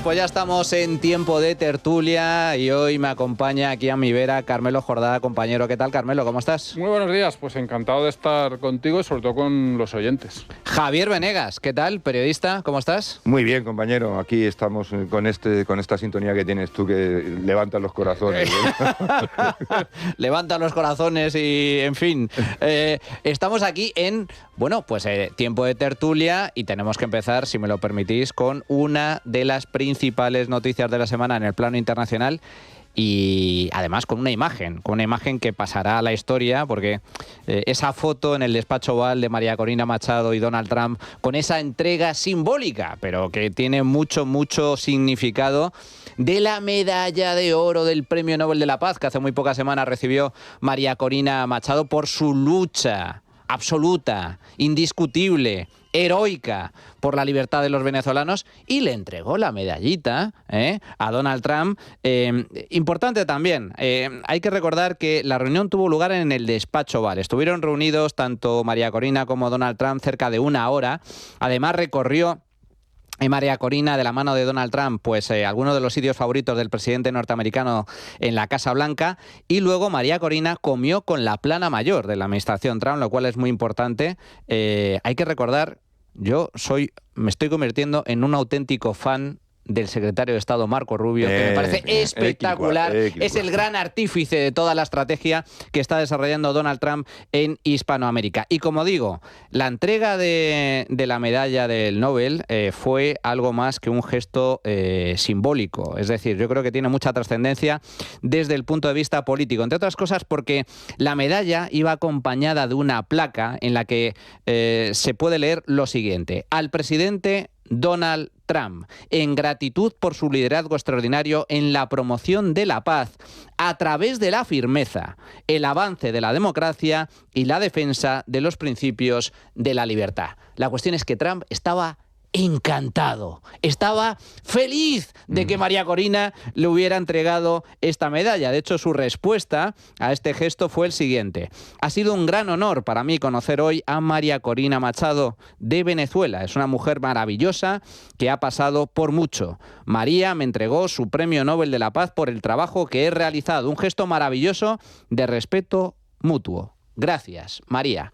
pues ya estamos en tiempo de tertulia y hoy me acompaña aquí a mi vera Carmelo Jordá, compañero. ¿Qué tal, Carmelo? ¿Cómo estás? Muy buenos días, pues encantado de estar contigo y sobre todo con los oyentes. Javier Venegas, ¿qué tal, periodista? ¿Cómo estás? Muy bien, compañero. Aquí estamos con esta sintonía que tienes tú que levanta los corazones. Levanta los corazones y, en fin, estamos aquí en, tiempo de tertulia y tenemos que empezar, si me lo permitís, con una de las principales noticias de la semana en el plano internacional. Y además con una imagen que pasará a la historia, porque esa foto en el despacho Oval de María Corina Machado y Donald Trump, con esa entrega simbólica, pero que tiene mucho significado, de la medalla de oro del Premio Nobel de la Paz, que hace muy pocas semanas recibió María Corina Machado por su lucha absoluta, indiscutible, heroica por la libertad de los venezolanos, y le entregó la medallita a Donald Trump. Importante también, hay que recordar que la reunión tuvo lugar en el despacho Oval. Estuvieron reunidos tanto María Corina como Donald Trump cerca de una hora. Además recorrió María Corina, de la mano de Donald Trump, pues algunos de los sitios favoritos del presidente norteamericano en la Casa Blanca, y luego María Corina comió con la plana mayor de la administración Trump, lo cual es muy importante. Hay que recordar, me estoy convirtiendo en un auténtico fan del secretario de Estado Marco Rubio, que me parece espectacular. Es el gran artífice de toda la estrategia que está desarrollando Donald Trump en Hispanoamérica. Y como digo, la entrega de la medalla del Nobel fue algo más que un gesto simbólico. Es decir, yo creo que tiene mucha trascendencia desde el punto de vista político, entre otras cosas porque la medalla iba acompañada de una placa en la que se puede leer lo siguiente: al presidente Donald Trump, en gratitud por su liderazgo extraordinario en la promoción de la paz a través de la firmeza, el avance de la democracia y la defensa de los principios de la libertad. La cuestión es que Trump estaba encantado, estaba feliz de que María Corina le hubiera entregado esta medalla. De hecho, su respuesta a este gesto fue el siguiente: ha sido un gran honor para mí conocer hoy a María Corina Machado de Venezuela. Es una mujer maravillosa que ha pasado por mucho. María me entregó su Premio Nobel de la Paz por el trabajo que he realizado. Un gesto maravilloso de respeto mutuo. Gracias, María.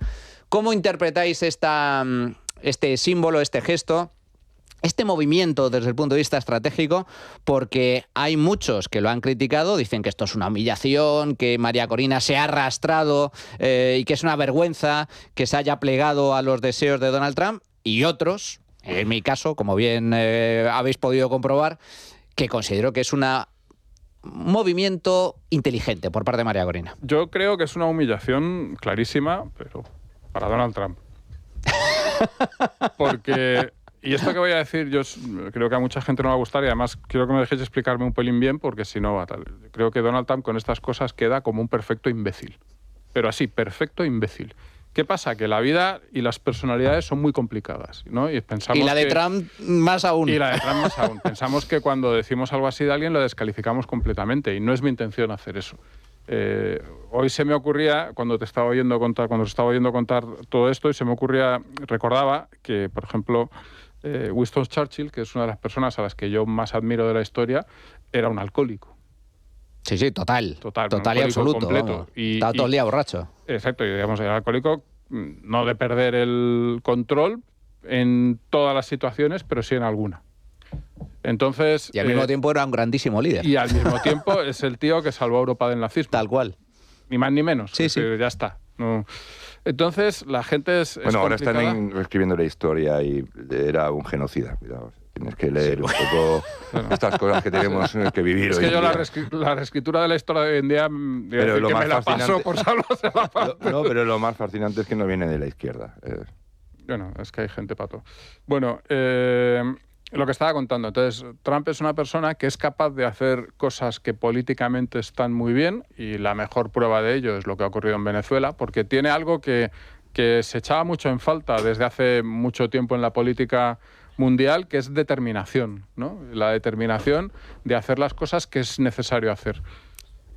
¿Cómo interpretáis este símbolo, este gesto, este movimiento desde el punto de vista estratégico? Porque hay muchos que lo han criticado, dicen que esto es una humillación, que María Corina se ha arrastrado y que es una vergüenza que se haya plegado a los deseos de Donald Trump, y otros, en mi caso, como bien habéis podido comprobar, que considero que es un movimiento inteligente por parte de María Corina. Yo creo que es una humillación clarísima, pero para Donald Trump. Porque, y esto que voy a decir, yo creo que a mucha gente no va a gustar, y además quiero que me dejéis explicarme un pelín bien, porque si no va tal. Creo que Donald Trump con estas cosas queda como un perfecto imbécil. Pero así, perfecto imbécil. ¿Qué pasa? Que la vida y las personalidades son muy complicadas, ¿no? Y la de Trump más aún. Y la de Trump más aún. Pensamos que cuando decimos algo así de alguien lo descalificamos completamente, y no es mi intención hacer eso. Hoy se me ocurría, cuando os estaba oyendo contar todo esto, y se me ocurría, recordaba que, por ejemplo, Winston Churchill, que es una de las personas a las que yo más admiro de la historia, era un alcohólico. Sí, total y absoluto. Completo. Estaba todo el día borracho. Exacto, y digamos, era alcohólico, no de perder el control en todas las situaciones, pero sí en alguna. Entonces, y al mismo tiempo era un grandísimo líder. Y al mismo tiempo es el tío que salvó a Europa del nazismo. Tal cual. Ni más ni menos. Sí. Ya está. No. Entonces, la gente es ahora están reescribiendo la historia y era un genocida. Cuidado. Tienes que leer un poco estas cosas que tenemos que vivir. Es que yo la reescritura de la historia de hoy en día, pero lo que más me la paso por salvarse la parte. No, pero lo más fascinante es que no viene de la izquierda. Bueno, es que hay gente pato. Bueno, lo que estaba contando. Entonces, Trump es una persona que es capaz de hacer cosas que políticamente están muy bien, y la mejor prueba de ello es lo que ha ocurrido en Venezuela, porque tiene algo que se echaba mucho en falta desde hace mucho tiempo en la política mundial, que es determinación, ¿no? La determinación de hacer las cosas que es necesario hacer.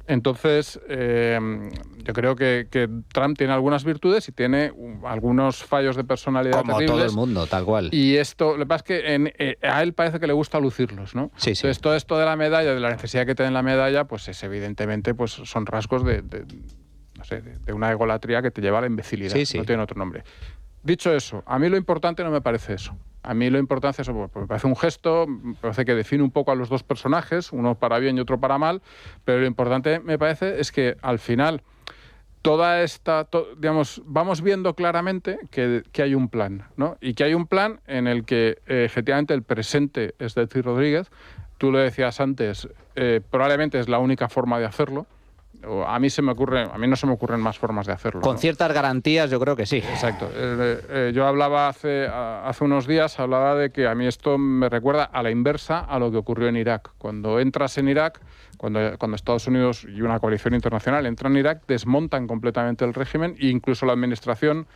Entonces, yo creo que Trump tiene algunas virtudes y tiene algunos fallos de personalidad como terribles. todo el mundo, tal cual. Y esto, lo que pasa es que a él parece que le gusta lucirlos, ¿no? Sí, sí. Entonces, todo esto de la medalla, de la necesidad que tiene la medalla, pues es evidentemente, pues son rasgos de una egolatría que te lleva a la imbecilidad. Sí, sí. No tiene otro nombre. Dicho eso, a mí lo importante no me parece eso. A mí lo importante es eso, me parece un gesto, me parece que define un poco a los dos personajes, uno para bien y otro para mal, pero lo importante me parece es que al final toda esta, digamos, vamos viendo claramente que hay un plan, ¿no? Y que hay un plan en el que efectivamente el presente es Delcy Rodríguez, tú lo decías antes, probablemente es la única forma de hacerlo. A mí no se me ocurren más formas de hacerlo. Con ciertas garantías yo creo que sí. Exacto. Yo hablaba hace unos días, hablaba de que a mí esto me recuerda a la inversa a lo que ocurrió en Irak. Cuando entras en Irak, cuando Estados Unidos y una coalición internacional entran en Irak, desmontan completamente el régimen e incluso la administración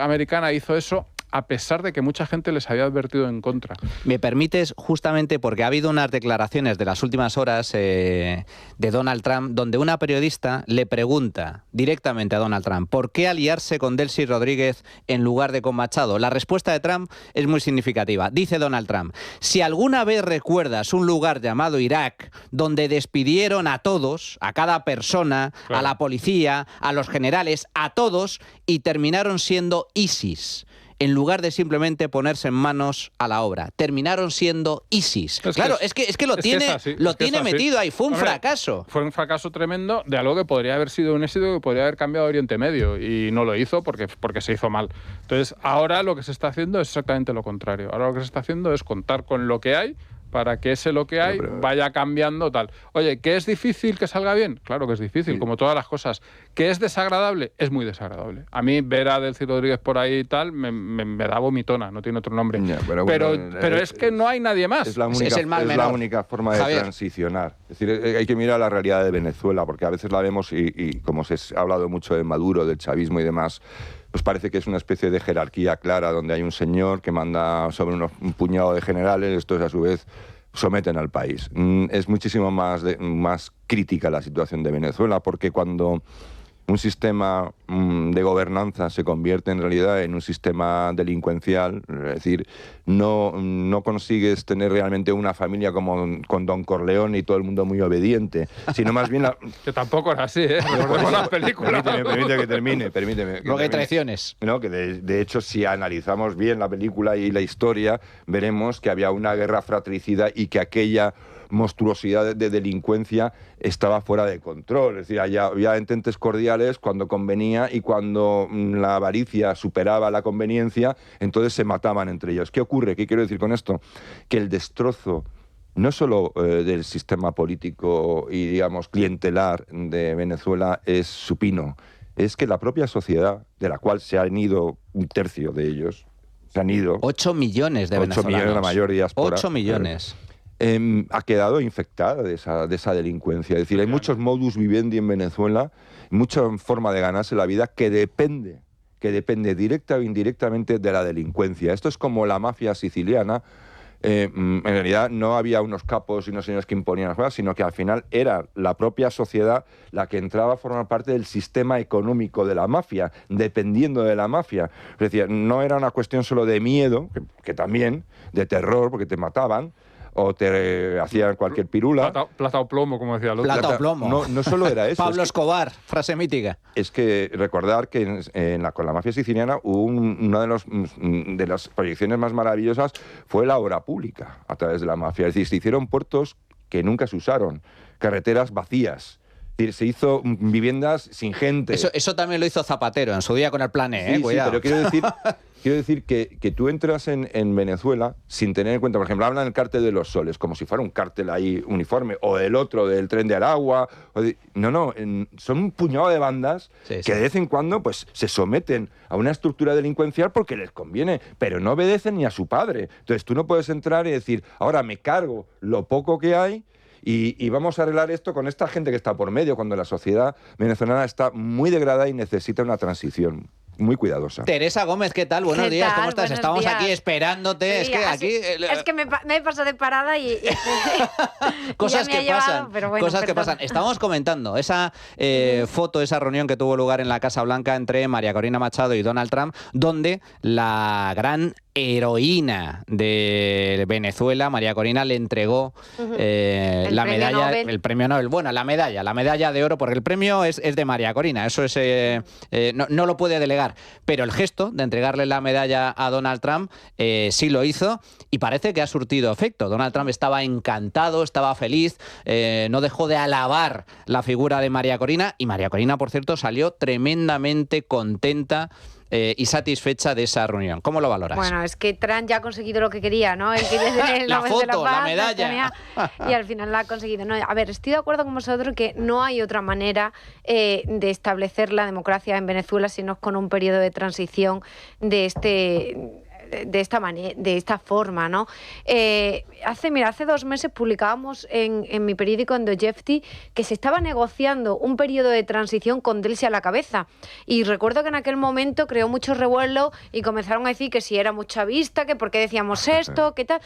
americana hizo eso a pesar de que mucha gente les había advertido en contra. Me permites, justamente porque ha habido unas declaraciones de las últimas horas de Donald Trump, donde una periodista le pregunta directamente a Donald Trump ¿por qué aliarse con Delcy Rodríguez en lugar de con Machado? La respuesta de Trump es muy significativa. Dice Donald Trump: si alguna vez recuerdas un lugar llamado Irak, donde despidieron a todos, a cada persona, claro, a la policía, a los generales, a todos, y terminaron siendo ISIS, en lugar de simplemente ponerse en manos a la obra. Terminaron siendo ISIS. Es que lo tiene metido ahí. Fue un fracaso. Fue un fracaso tremendo de algo que podría haber sido un éxito, que podría haber cambiado Oriente Medio, y no lo hizo porque se hizo mal. Entonces, ahora lo que se está haciendo es exactamente lo contrario. Ahora lo que se está haciendo es contar con lo que hay, para que lo que hay vaya cambiando tal. Oye, ¿que es difícil que salga bien? Claro que es difícil, sí, como todas las cosas. ¿Que es desagradable? Es muy desagradable. A mí ver a Delcy Rodríguez por ahí y tal me da vomitona, no tiene otro nombre. Ya, pero es que no hay nadie más. Es la única forma de transicionar. Es decir, hay que mirar la realidad de Venezuela, porque a veces la vemos y como se ha hablado mucho de Maduro, del chavismo y demás, pues parece que es una especie de jerarquía clara donde hay un señor que manda sobre un puñado de generales, estos a su vez someten al país. Es muchísimo más crítica la situación de Venezuela, porque cuando un sistema de gobernanza se convierte en realidad en un sistema delincuencial, es decir, no consigues tener realmente una familia como con Don Corleone y todo el mundo muy obediente, sino más bien que tampoco era así, ¿eh? Recordemos las películas. Permíteme. Luego hay traiciones. No, que de hecho, si analizamos bien la película y la historia, veremos que había una guerra fratricida y que aquella monstruosidad de delincuencia estaba fuera de control. Es decir, había ententes cordiales cuando convenía, y cuando la avaricia superaba la conveniencia, entonces se mataban entre ellos. ¿Qué ocurre? ¿Qué quiero decir con esto? Que el destrozo no solo del sistema político y, digamos, clientelar de Venezuela es supino, es que la propia sociedad, de la cual se han ido un tercio de ellos, se han ido... 8 millones de venezolanos. 8 millones, la mayor diáspora. 8 millones. Ha quedado infectada de esa delincuencia. Es decir, hay muchos modus vivendi en Venezuela, mucha forma de ganarse la vida que depende directa o indirectamente de la delincuencia. Esto es como la mafia siciliana. En realidad no había unos capos y unos señores que imponían las cosas, sino que al final era la propia sociedad la que entraba a formar parte del sistema económico de la mafia, dependiendo de la mafia. Es decir, no era una cuestión solo de miedo, que también, de terror, porque te mataban, o te hacían cualquier pirula. Plata o plomo, como decía el otro. Plata o plomo. No solo era eso. Pablo Escobar, frase mítica. Es que recordar que con la mafia siciliana hubo una de las proyecciones más maravillosas fue la obra pública a través de la mafia. Es decir, se hicieron puertos que nunca se usaron, carreteras vacías. Es decir, se hizo viviendas sin gente. Eso también lo hizo Zapatero en su día con el Plan E, sí, cuidado. Sí, pero quiero decir que tú entras en Venezuela sin tener en cuenta, por ejemplo, hablan del cártel de los soles, como si fuera un cártel ahí uniforme, o del otro, del tren de Aragua. Son un puñado de bandas que de vez en cuando pues, se someten a una estructura delincuencial porque les conviene, pero no obedecen ni a su padre. Entonces tú no puedes entrar y decir, ahora me cargo lo poco que hay, y vamos a arreglar esto con esta gente que está por medio, cuando la sociedad venezolana está muy degradada y necesita una transición muy cuidadosa. Teresa Gómez, ¿qué tal? Buenos días, ¿cómo estás? Estábamos aquí esperándote. Sí, es que me he pasado de parada y cosas que pasan. Pero bueno, cosas que pasan. Estábamos comentando esa foto, esa reunión que tuvo lugar en la Casa Blanca entre María Corina Machado y Donald Trump, donde la gran heroína de Venezuela, María Corina, le entregó la medalla, Nobel. el premio Nobel. Bueno, la medalla de oro, porque el premio es de María Corina, eso es no lo puede delegar. Pero el gesto de entregarle la medalla a Donald Trump sí lo hizo y parece que ha surtido efecto. Donald Trump estaba encantado, estaba feliz, no dejó de alabar la figura de María Corina y María Corina, por cierto, salió tremendamente contenta y satisfecha de esa reunión. ¿Cómo lo valoras? Bueno, es que Trump ya ha conseguido lo que quería, ¿no? Él quería tener la Nobel foto, de la Paz, la medalla. Y al final la ha conseguido. No, a ver, estoy de acuerdo con vosotros que no hay otra manera de establecer la democracia en Venezuela sino con un periodo de transición de esta forma, ¿no? Hace 2 meses publicábamos en mi periódico, en Dostoyevski, que se estaba negociando un periodo de transición con Delcy a la cabeza. Y recuerdo que en aquel momento creó mucho revuelo y comenzaron a decir que si era muy chavista, que por qué decíamos esto, qué tal.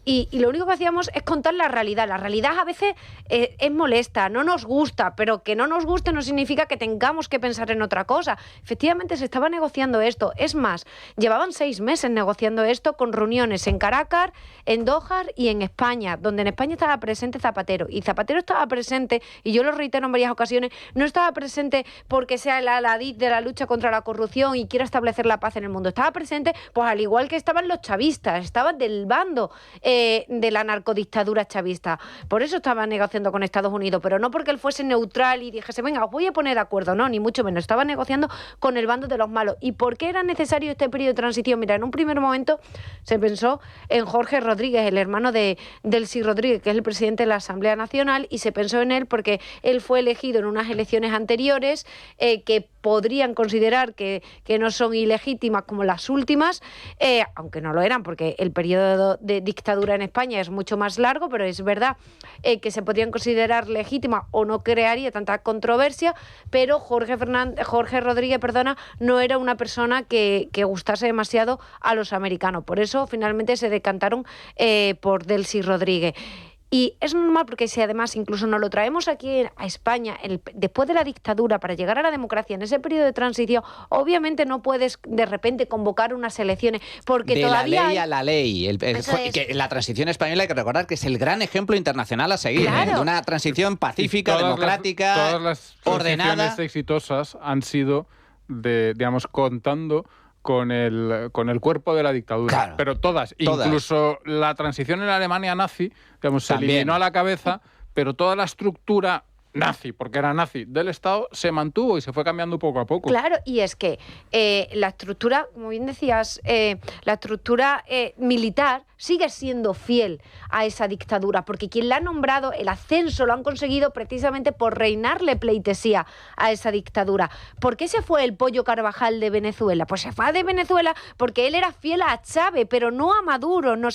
Y lo único que hacíamos es contar la realidad. La realidad a veces es molesta, no nos gusta, pero que no nos guste no significa que tengamos que pensar en otra cosa. Efectivamente se estaba negociando esto. Es más, llevaban 6 meses negociando esto con reuniones en Caracas, en Doha y en España, donde en España estaba presente Zapatero. Y Zapatero estaba presente, y yo lo reitero en varias ocasiones, no estaba presente porque sea el aladid de la lucha contra la corrupción y quiera establecer la paz en el mundo. Estaba presente, pues al igual que estaban los chavistas, estaban del bando de la narcodictadura chavista. Por eso estaba negociando con Estados Unidos, pero no porque él fuese neutral y dijese, venga, os voy a poner de acuerdo, no, ni mucho menos. Estaba negociando con el bando de los malos. ¿Y por qué era necesario este periodo de transición? Mira, en un primer momento se pensó en Jorge Rodríguez, el hermano de Delcy Rodríguez, que es el presidente de la Asamblea Nacional, y se pensó en él porque él fue elegido en unas elecciones anteriores que podrían considerar que no son ilegítimas como las últimas, aunque no lo eran, porque el periodo de dictadura en España es mucho más largo, pero es verdad que se podrían considerar legítimas o no crearía tanta controversia, pero Jorge Rodríguez, no era una persona que gustase demasiado a los americanos. Por eso finalmente se decantaron por Delcy Rodríguez. Y es normal porque si además incluso nos lo traemos aquí a España, después de la dictadura, para llegar a la democracia en ese periodo de transición, obviamente no puedes de repente convocar unas elecciones porque de todavía la ley a la ley. Que la transición española hay que recordar que es el gran ejemplo internacional a seguir, claro. De una transición pacífica, democrática, todas las ordenada. transiciones exitosas han sido digamos, contando con el cuerpo de la dictadura. Claro, pero todas. Incluso la transición en la Alemania nazi, digamos, se eliminó a la cabeza, pero toda la estructura nazi, porque era nazi, del Estado, se mantuvo y se fue cambiando poco a poco. Claro, y es que la estructura, como bien decías, la estructura militar sigue siendo fiel a esa dictadura, porque quien la ha nombrado, el ascenso lo han conseguido precisamente por reinarle pleitesía a esa dictadura. ¿Por qué se fue el Pollo Carvajal de Venezuela? Pues se fue de Venezuela porque él era fiel a Chávez, pero no a Maduro. No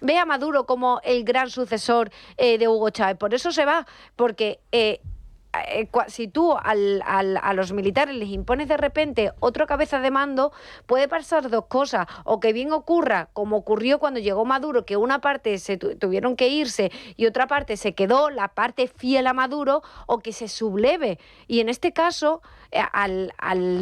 ve a Maduro como el gran sucesor de Hugo Chávez. Por eso se va, porque si tú a los militares les impones de repente otra cabeza de mando, puede pasar 2 cosas, o que bien ocurra, como ocurrió cuando llegó Maduro, que una parte tuvieron que irse y otra parte se quedó, la parte fiel a Maduro, o que se subleve. Y en este caso, al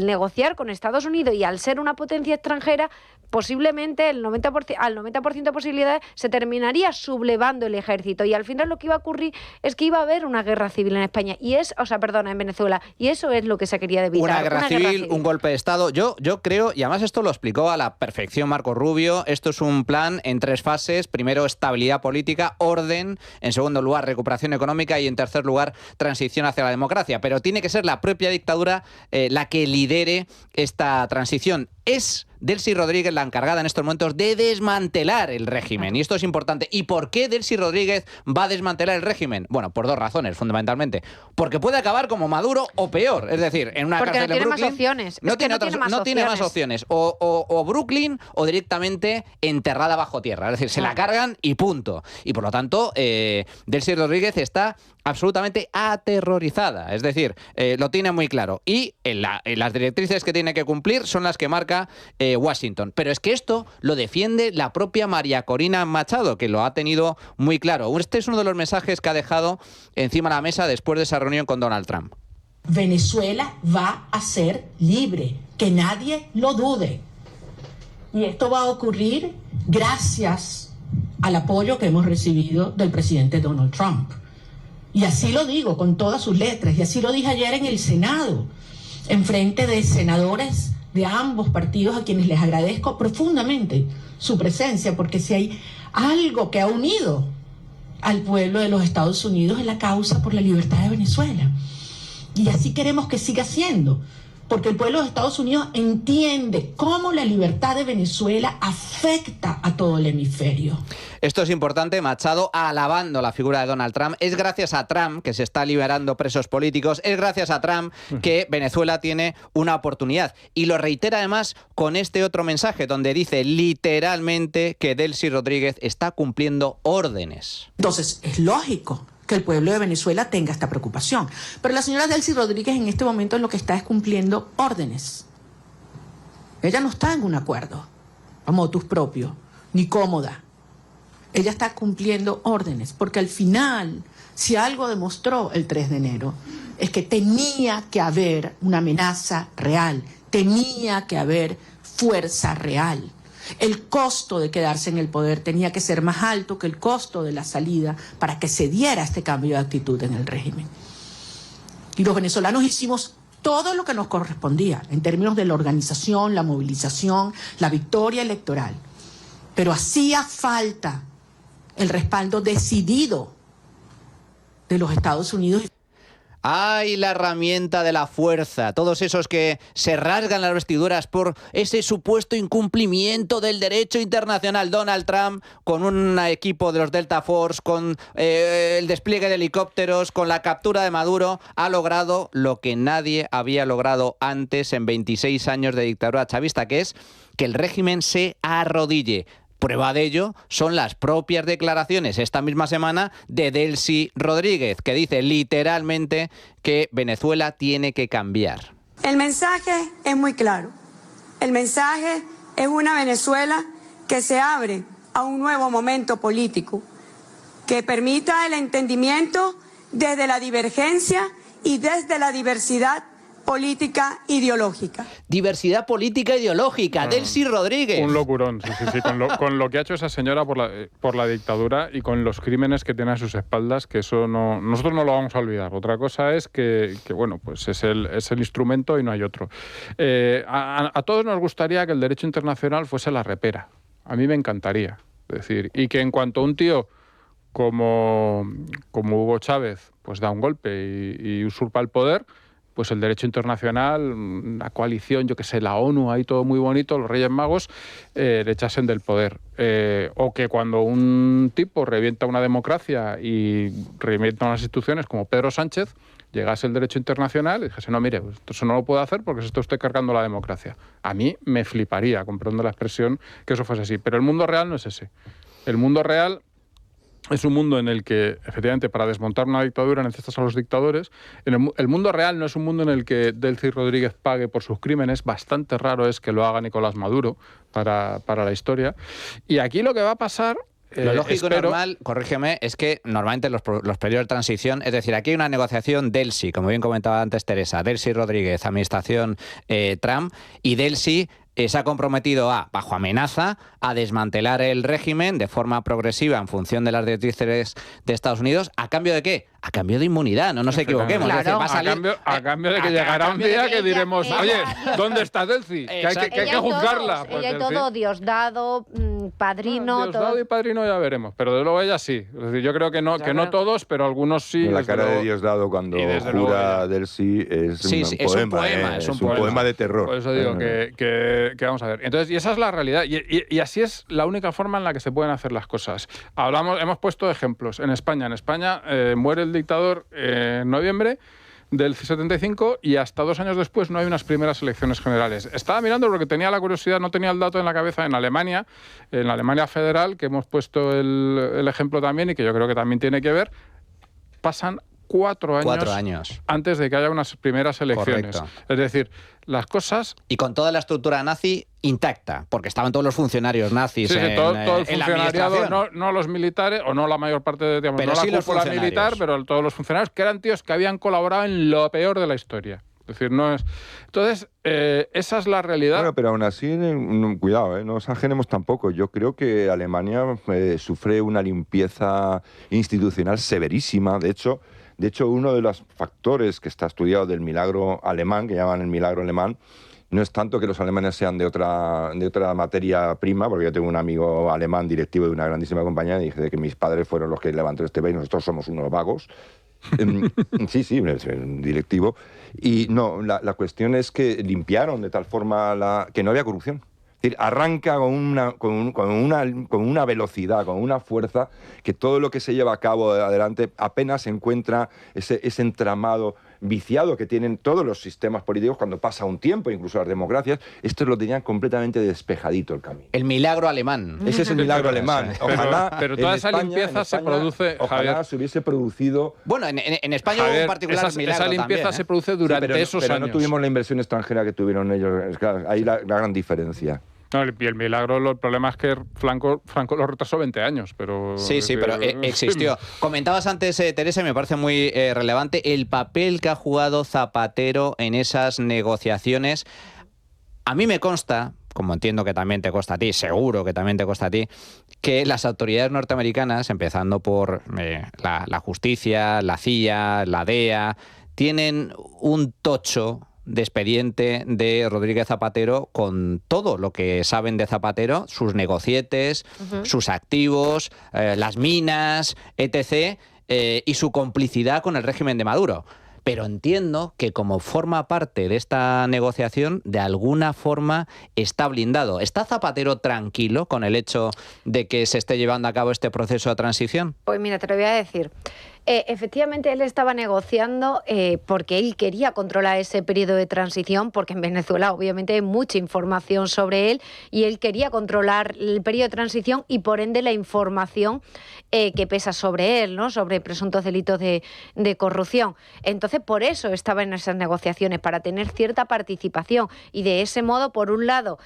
negociar con Estados Unidos y al ser una potencia extranjera, posiblemente al 90% de posibilidades se terminaría sublevando el ejército, y al final lo que iba a ocurrir es que iba a haber una guerra civil en España en Venezuela, y eso es lo que se quería evitar. Una guerra civil, un golpe de Estado. Yo creo, y además esto lo explicó a la perfección Marco Rubio, esto es un plan en 3 fases. Primero, estabilidad política, orden; en segundo lugar, recuperación económica; y en tercer lugar, transición hacia la democracia. Pero tiene que ser la propia dictadura la que lidere esta transición. Es Delcy Rodríguez la encargada en estos momentos de desmantelar el régimen. Y esto es importante. ¿Y por qué Delcy Rodríguez va a desmantelar el régimen? Bueno, por 2 razones, fundamentalmente. Porque puede acabar como Maduro o peor. Es decir, en una cárcel de Brooklyn... Porque no tiene más opciones. No tiene más opciones. O Brooklyn o directamente enterrada bajo tierra. Es decir, se la cargan y punto. Y por lo tanto, Delcy Rodríguez está absolutamente aterrorizada. Es decir, lo tiene muy claro. Y las directrices que tiene que cumplir son las que marca Washington. Pero es que esto lo defiende la propia María Corina Machado, que lo ha tenido muy claro. Este es uno de los mensajes que ha dejado encima de la mesa después de esa reunión con Donald Trump. Venezuela va a ser libre, que nadie lo dude. Y esto va a ocurrir gracias al apoyo que hemos recibido del presidente Donald Trump. Y así lo digo con todas sus letras, y así lo dije ayer en el Senado, en frente de senadores de ambos partidos a quienes les agradezco profundamente su presencia, porque si hay algo que ha unido al pueblo de los Estados Unidos es la causa por la libertad de Venezuela. Y así queremos que siga siendo, porque el pueblo de Estados Unidos entiende cómo la libertad de Venezuela afecta a todo el hemisferio. Esto es importante, Machado alabando la figura de Donald Trump. Es gracias a Trump que se está liberando presos políticos, es gracias a Trump que Venezuela tiene una oportunidad. Y lo reitera además con este otro mensaje, donde dice literalmente que Delcy Rodríguez está cumpliendo órdenes. Entonces, es lógico que el pueblo de Venezuela tenga esta preocupación. Pero la señora Delcy Rodríguez en este momento lo que está es cumpliendo órdenes. Ella no está en un acuerdo a motus propio, ni cómoda. Ella está cumpliendo órdenes, porque al final, si algo demostró el 3 de enero, es que tenía que haber una amenaza real, tenía que haber fuerza real. El costo de quedarse en el poder tenía que ser más alto que el costo de la salida para que se diera este cambio de actitud en el régimen. Y los venezolanos hicimos todo lo que nos correspondía en términos de la organización, la movilización, la victoria electoral. Pero hacía falta el respaldo decidido de los Estados Unidos. ¡Ay, la herramienta de la fuerza! Todos esos que se rasgan las vestiduras por ese supuesto incumplimiento del derecho internacional. Donald Trump, con un equipo de los Delta Force, con el despliegue de helicópteros, con la captura de Maduro, ha logrado lo que nadie había logrado antes en 26 años de dictadura chavista, que es que el régimen se arrodille. Prueba de ello son las propias declaraciones esta misma semana de Delcy Rodríguez, que dice literalmente que Venezuela tiene que cambiar. El mensaje es muy claro. El mensaje es una Venezuela que se abre a un nuevo momento político, que permita el entendimiento desde la divergencia y desde la diversidad política ideológica. Diversidad política ideológica, Delcy Rodríguez. Un locurón, sí. Con lo que ha hecho esa señora por la dictadura y con los crímenes que tiene a sus espaldas, que eso no, nosotros no lo vamos a olvidar. Otra cosa es que bueno, pues es el instrumento y no hay otro. A todos nos gustaría que el derecho internacional fuese la repera. A mí me encantaría. Es decir, y que en cuanto un tío como Hugo Chávez pues da un golpe y usurpa el poder, pues el derecho internacional, la coalición, yo que sé, la ONU, ahí todo muy bonito, los Reyes Magos, le echasen del poder. O que cuando un tipo revienta una democracia y revienta unas instituciones como Pedro Sánchez, llegase el derecho internacional y dijese, no, mire, pues eso no lo puede hacer porque se está usted cargando la democracia. A mí me fliparía, comprendo la expresión, que eso fuese así. Pero el mundo real no es ese. El mundo real es un mundo en el que, efectivamente, para desmontar una dictadura necesitas a los dictadores. El mundo real no es un mundo en el que Delcy Rodríguez pague por sus crímenes. Bastante raro es que lo haga Nicolás Maduro para la historia. Y aquí lo que va a pasar... Lo lógico y normal, corrígeme, es que normalmente los periodos de transición, es decir, aquí hay una negociación Delcy, como bien comentaba antes Teresa, Delcy Rodríguez, administración Trump, y Delcy se ha comprometido bajo amenaza, a desmantelar el régimen de forma progresiva en función de las directrices de Estados Unidos. ¿A cambio de qué? A cambio de inmunidad, no nos equivoquemos. Claro. Es decir, va a salir, a cambio de que llegará un día que diremos, oye, ¿dónde está Delcy? Que hay que juzgarla. Ella y todo Diosdado, padrino... Diosdado y padrino ya veremos, pero de luego ella sí. Es decir, yo creo que no todos, pero algunos sí. La cara de Diosdado cuando jura del sí es un poema. Es un poema de terror. Por eso digo que vamos a ver. Entonces, y esa es la realidad. Y así es la única forma en la que se pueden hacer las cosas. Hemos puesto ejemplos. En España muere el dictador en noviembre del 75 y hasta 2 años después no hay unas primeras elecciones generales. Estaba mirando porque tenía la curiosidad, no tenía el dato en la cabeza, en la Alemania federal, que hemos puesto el ejemplo también y que yo creo que también tiene que ver, pasan 4 años antes de que haya unas primeras elecciones. Correcto. Es decir, las cosas... Y con toda la estructura nazi intacta, porque estaban todos los funcionarios nazis todo el en la funcionariado, no los militares, o no la mayor parte de, digamos, pero no sí la los cúpula funcionarios. militar, pero todos los funcionarios que eran tíos que habían colaborado en lo peor de la historia. Es decir, no es... Entonces, esa es la realidad. Bueno, pero aún así, cuidado, no nos ajenemos tampoco. Yo creo que Alemania sufre una limpieza institucional severísima. De hecho, uno de los factores que está estudiado del milagro alemán, que llaman el milagro alemán, no es tanto que los alemanes sean de otra materia prima, porque yo tengo un amigo alemán directivo de una grandísima compañía y dije que mis padres fueron los que levantaron este país, nosotros somos unos vagos. Sí, un directivo. Y no, la cuestión es que limpiaron de tal forma que no había corrupción. Es decir, arranca con una velocidad, con una fuerza, que todo lo que se lleva a cabo adelante apenas encuentra ese entramado viciado que tienen todos los sistemas políticos cuando pasa un tiempo, incluso las democracias. Esto lo tenían completamente despejadito el camino. El milagro alemán. Ese es el milagro alemán. Ojalá pero toda esa limpieza se produce... Ojalá Javier, se hubiese producido... Bueno, en España hubo un particular milagro esa limpieza también, se produce durante esos pero años. no tuvimos la inversión extranjera que tuvieron ellos. Es claro, ahí la gran diferencia. No, y el milagro, el problema es que Franco lo retrasó 20 años, pero... Sí, pero existió. Comentabas antes, Teresa, y me parece muy relevante, el papel que ha jugado Zapatero en esas negociaciones. A mí me consta, como entiendo que también te consta a ti, seguro que también te consta a ti, que las autoridades norteamericanas, empezando por la justicia, la CIA, la DEA, tienen un tocho de expediente de Rodríguez Zapatero con todo lo que saben de Zapatero, sus negocietes, sus activos, las minas, etc., y su complicidad con el régimen de Maduro. Pero entiendo que como forma parte de esta negociación, de alguna forma está blindado. ¿Está Zapatero tranquilo con el hecho de que se esté llevando a cabo este proceso de transición? Pues mira, te lo voy a decir. Efectivamente, él estaba negociando porque él quería controlar ese periodo de transición, porque en Venezuela obviamente hay mucha información sobre él y él quería controlar el periodo de transición y por ende la información que pesa sobre él, ¿no? Sobre presuntos delitos de corrupción. Entonces, por eso estaba en esas negociaciones, para tener cierta participación y de ese modo, por un lado,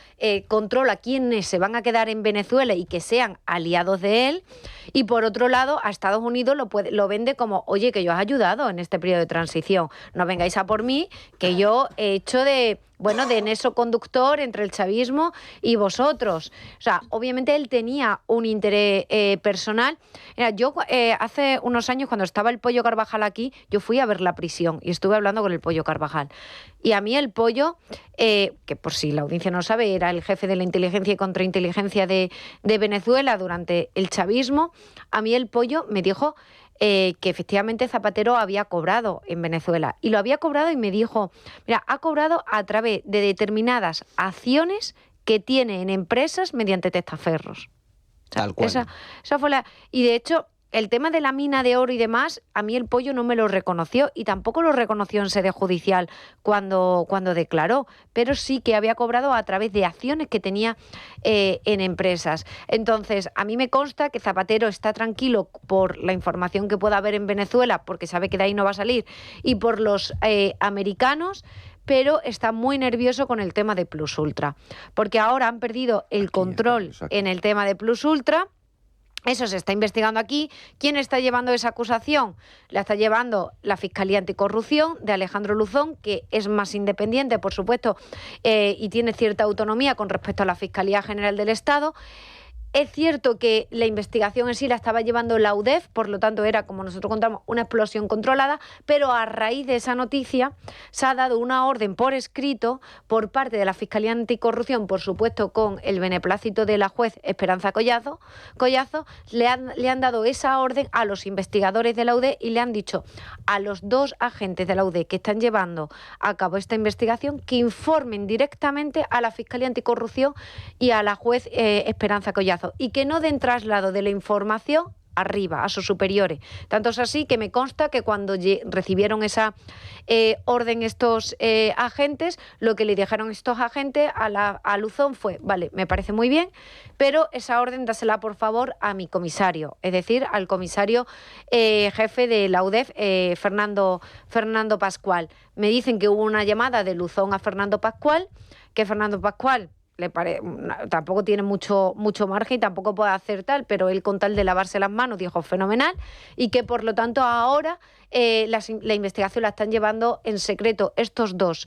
controla quiénes se van a quedar en Venezuela y que sean aliados de él, y por otro lado, a Estados Unidos lo vende como, oye, que yo os he ayudado en este periodo de transición, no vengáis a por mí, que yo he hecho de nexo conductor entre el chavismo y vosotros. O sea, obviamente él tenía un interés personal. Mira, yo hace unos años, cuando estaba el Pollo Carvajal aquí, yo fui a ver la prisión y estuve hablando con el Pollo Carvajal. Y a mí el Pollo, que por si la audiencia no sabe, era el jefe de la inteligencia y contrainteligencia de Venezuela durante el chavismo, a mí el Pollo me dijo que efectivamente Zapatero había cobrado en Venezuela. Y lo había cobrado y me dijo, mira, ha cobrado a través de determinadas acciones que tiene en empresas mediante testaferros. O sea, tal cual. Esa fue la... Y de hecho, el tema de la mina de oro y demás, a mí el Pollo no me lo reconoció y tampoco lo reconoció en sede judicial cuando declaró, pero sí que había cobrado a través de acciones que tenía en empresas. Entonces, a mí me consta que Zapatero está tranquilo por la información que pueda haber en Venezuela, porque sabe que de ahí no va a salir, y por los americanos, pero está muy nervioso con el tema de Plus Ultra, porque ahora han perdido el control en el tema de Plus Ultra. Eso se está investigando aquí. ¿Quién está llevando esa acusación? La está llevando la Fiscalía Anticorrupción de Alejandro Luzón, que es más independiente, por supuesto, y tiene cierta autonomía con respecto a la Fiscalía General del Estado. Es cierto que la investigación en sí la estaba llevando la UDEF, por lo tanto era, como nosotros contamos, una explosión controlada, pero a raíz de esa noticia se ha dado una orden por escrito por parte de la Fiscalía Anticorrupción, por supuesto con el beneplácito de la juez Esperanza Collazo, le han dado esa orden a los investigadores de la UDEF y le han dicho a los 2 agentes de la UDEF que están llevando a cabo esta investigación que informen directamente a la Fiscalía Anticorrupción y a la juez Esperanza Collazo, y que no den traslado de la información arriba, a sus superiores. Tanto es así que me consta que cuando recibieron esa orden estos agentes, lo que le dijeron estos agentes a Luzón fue, vale, me parece muy bien, pero esa orden dásela por favor a mi comisario, es decir, al comisario jefe de la UDEF, Fernando Pascual. Me dicen que hubo una llamada de Luzón a Fernando Pascual, que Fernando Pascual tampoco tiene mucho margen y tampoco puede hacer tal, pero él con tal de lavarse las manos dijo fenomenal, y que por lo tanto ahora la investigación la están llevando en secreto estos 2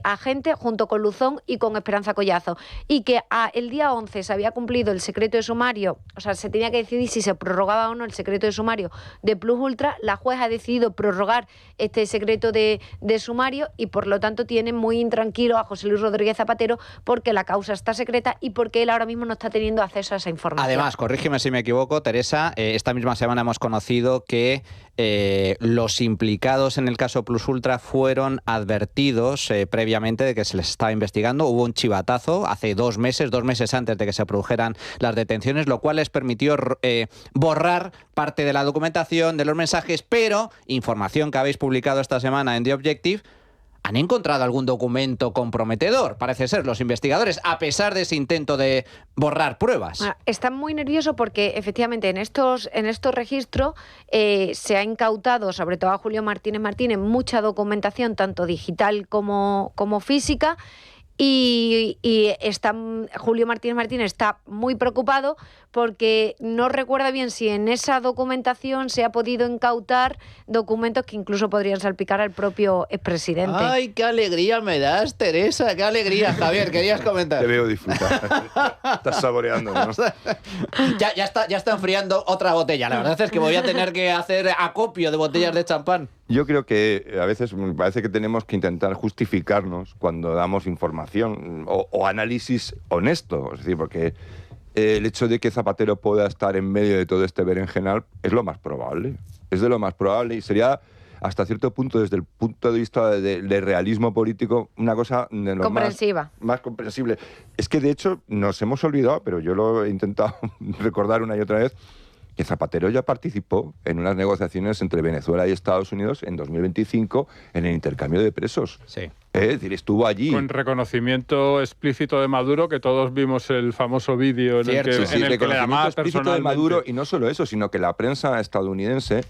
agentes junto con Luzón y con Esperanza Collazo, y que el día 11 se había cumplido el secreto de sumario, o sea, se tenía que decidir si se prorrogaba o no el secreto de sumario de Plus Ultra. La juez ha decidido prorrogar este secreto de sumario y por lo tanto tiene muy intranquilo a José Luis Rodríguez Zapatero, porque la causa está secreta y porque él ahora mismo no está teniendo acceso a esa información. Además, corrígeme si me equivoco, Teresa, esta misma semana hemos conocido que los implicados en el caso Plus Ultra fueron advertidos previamente de que se les estaba investigando. Hubo un chivatazo hace 2 meses antes de que se produjeran las detenciones, lo cual les permitió borrar parte de la documentación, de los mensajes, pero información que habéis publicado esta semana en The Objective, ¿han encontrado algún documento comprometedor? Parece ser, los investigadores, a pesar de ese intento de borrar pruebas. Están muy nerviosos porque efectivamente en estos registros se ha incautado, sobre todo a Julio Martínez, mucha documentación, tanto digital como física. Y Julio Martínez está muy preocupado porque no recuerda bien si en esa documentación se ha podido incautar documentos que incluso podrían salpicar al propio expresidente. ¡Ay, qué alegría me das, Teresa! ¡Qué alegría! Javier, querías comentar. Te veo disfrutar. Estás saboreando, ¿no? Ya está enfriando otra botella. La verdad es que voy a tener que hacer acopio de botellas de champán. Yo creo que a veces me parece que tenemos que intentar justificarnos cuando damos información o análisis honesto. Es decir, porque el hecho de que Zapatero pueda estar en medio de todo este berenjenal es lo más probable. Es de lo más probable y sería, hasta cierto punto, desde el punto de vista de realismo político, una cosa de lo más comprensible. Es que, de hecho, nos hemos olvidado, pero yo lo he intentado recordar una y otra vez, que Zapatero ya participó en unas negociaciones entre Venezuela y Estados Unidos en 2025 en el intercambio de presos. Sí. Es decir, estuvo allí. Con reconocimiento explícito de Maduro, que todos vimos el famoso vídeo en el que le llamaba explícito de Maduro, y no solo eso, sino que la prensa estadounidense,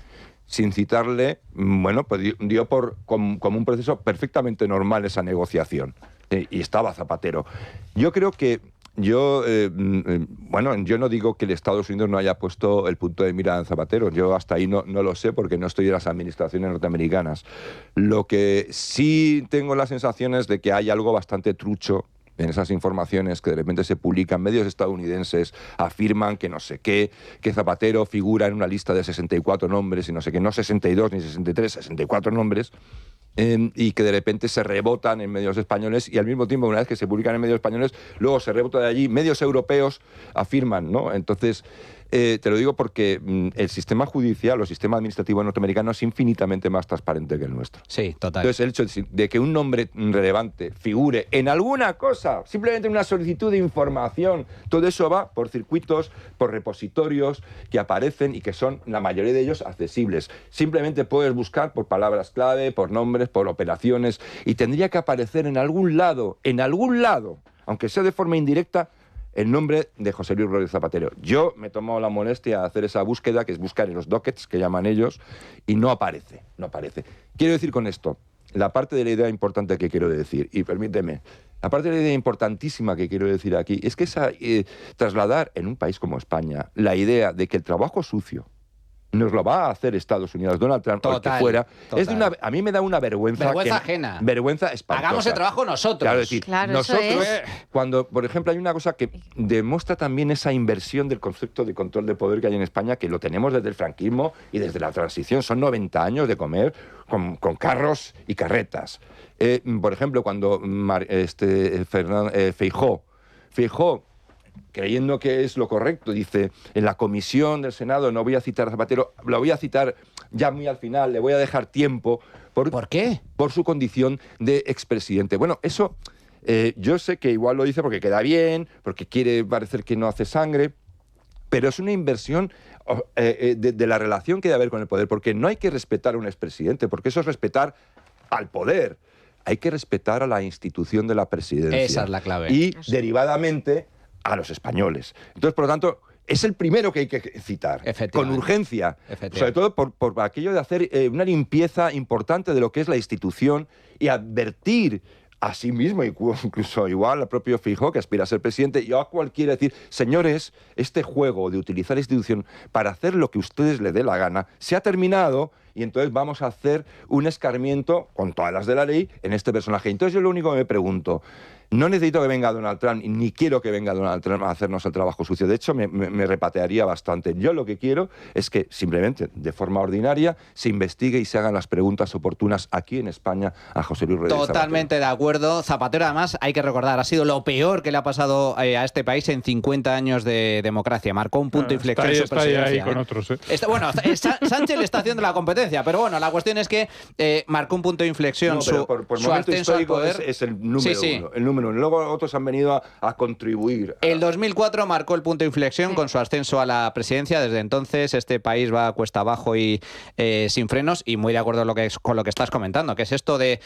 sin citarle, bueno, pues dio como un proceso perfectamente normal esa negociación. Y estaba Zapatero. Yo creo que yo no digo que el Estados Unidos no haya puesto el punto de mira en Zapatero. Yo hasta ahí no lo sé porque no estoy en las administraciones norteamericanas. Lo que sí tengo la sensación es de que hay algo bastante trucho en esas informaciones que de repente se publican, medios estadounidenses afirman que no sé qué, que Zapatero figura en una lista de 64 nombres y no sé qué, no 62 ni 63, 64 nombres, y que de repente se rebotan en medios españoles y al mismo tiempo, una vez que se publican en medios españoles, luego se rebota de allí, medios europeos afirman, ¿no? Entonces, te lo digo porque el sistema judicial o el sistema administrativo norteamericano es infinitamente más transparente que el nuestro. Sí, total. Entonces, el hecho de que un nombre relevante figure en alguna cosa, simplemente en una solicitud de información, todo eso va por circuitos, por repositorios que aparecen y que son, la mayoría de ellos, accesibles. Simplemente puedes buscar por palabras clave, por nombres, por operaciones, y tendría que aparecer en algún lado, aunque sea de forma indirecta, el nombre de José Luis Rodríguez Zapatero. Yo me he tomado la molestia de hacer esa búsqueda, que es buscar en los dockets, que llaman ellos, y no aparece. Quiero decir con esto, la parte de la idea importante que quiero decir, y permíteme, la parte de la idea importantísima que quiero decir aquí, es que trasladar en un país como España la idea de que el trabajo sucio nos lo va a hacer Estados Unidos, Donald Trump, o el que fuera. Es de a mí me da una vergüenza. Vergüenza ajena. Vergüenza espantosa. Hagamos el trabajo nosotros. Claro, es decir, nosotros, es. cuando, por ejemplo, hay una cosa que demuestra también esa inversión del concepto de control de poder que hay en España, que lo tenemos desde el franquismo y desde la transición. Son 90 años de comer con carros y carretas. Por ejemplo, cuando Feijóo, creyendo que es lo correcto, dice, en la comisión del Senado no voy a citar a Zapatero, lo voy a citar ya muy al final, le voy a dejar tiempo. ¿Por qué? Por su condición de expresidente. Bueno, eso yo sé que igual lo dice porque queda bien, porque quiere parecer que no hace sangre, pero es una inversión de la relación que debe haber con el poder, porque no hay que respetar a un expresidente, porque eso es respetar al poder. Hay que respetar a la institución de la presidencia. Esa es la clave. Y, derivadamente, a los españoles. Entonces, por lo tanto, es el primero que hay que citar, con urgencia, sobre todo por aquello de hacer una limpieza importante de lo que es la institución y advertir a sí mismo, incluso igual al propio Feijóo, que aspira a ser presidente, y a cualquiera decir, señores, este juego de utilizar la institución para hacer lo que ustedes le dé la gana se ha terminado, y entonces vamos a hacer un escarmiento con todas las de la ley en este personaje. Entonces yo lo único que me pregunto, no necesito que venga Donald Trump, ni quiero que venga Donald Trump a hacernos el trabajo sucio. De hecho, me repatearía bastante. Yo lo que quiero es que simplemente, de forma ordinaria, se investigue y se hagan las preguntas oportunas aquí en España a José Luis Rodríguez Zapatero. Totalmente de acuerdo. Zapatero, además, hay que recordar, ha sido lo peor que le ha pasado a este país en 50 años de democracia. Marcó un punto de inflexión en su presidencia. Está ahí con otros, ¿eh? Bueno, Sánchez le está haciendo la competencia, pero bueno, la cuestión es que marcó un punto de inflexión por su momento ascenso al histórico poder. es el número uno. El número uno. Luego otros han venido a contribuir. El 2004 marcó el punto de inflexión con su ascenso a la presidencia. Desde entonces este país va cuesta abajo y sin frenos, y muy de acuerdo con lo que estás comentando, que es esto de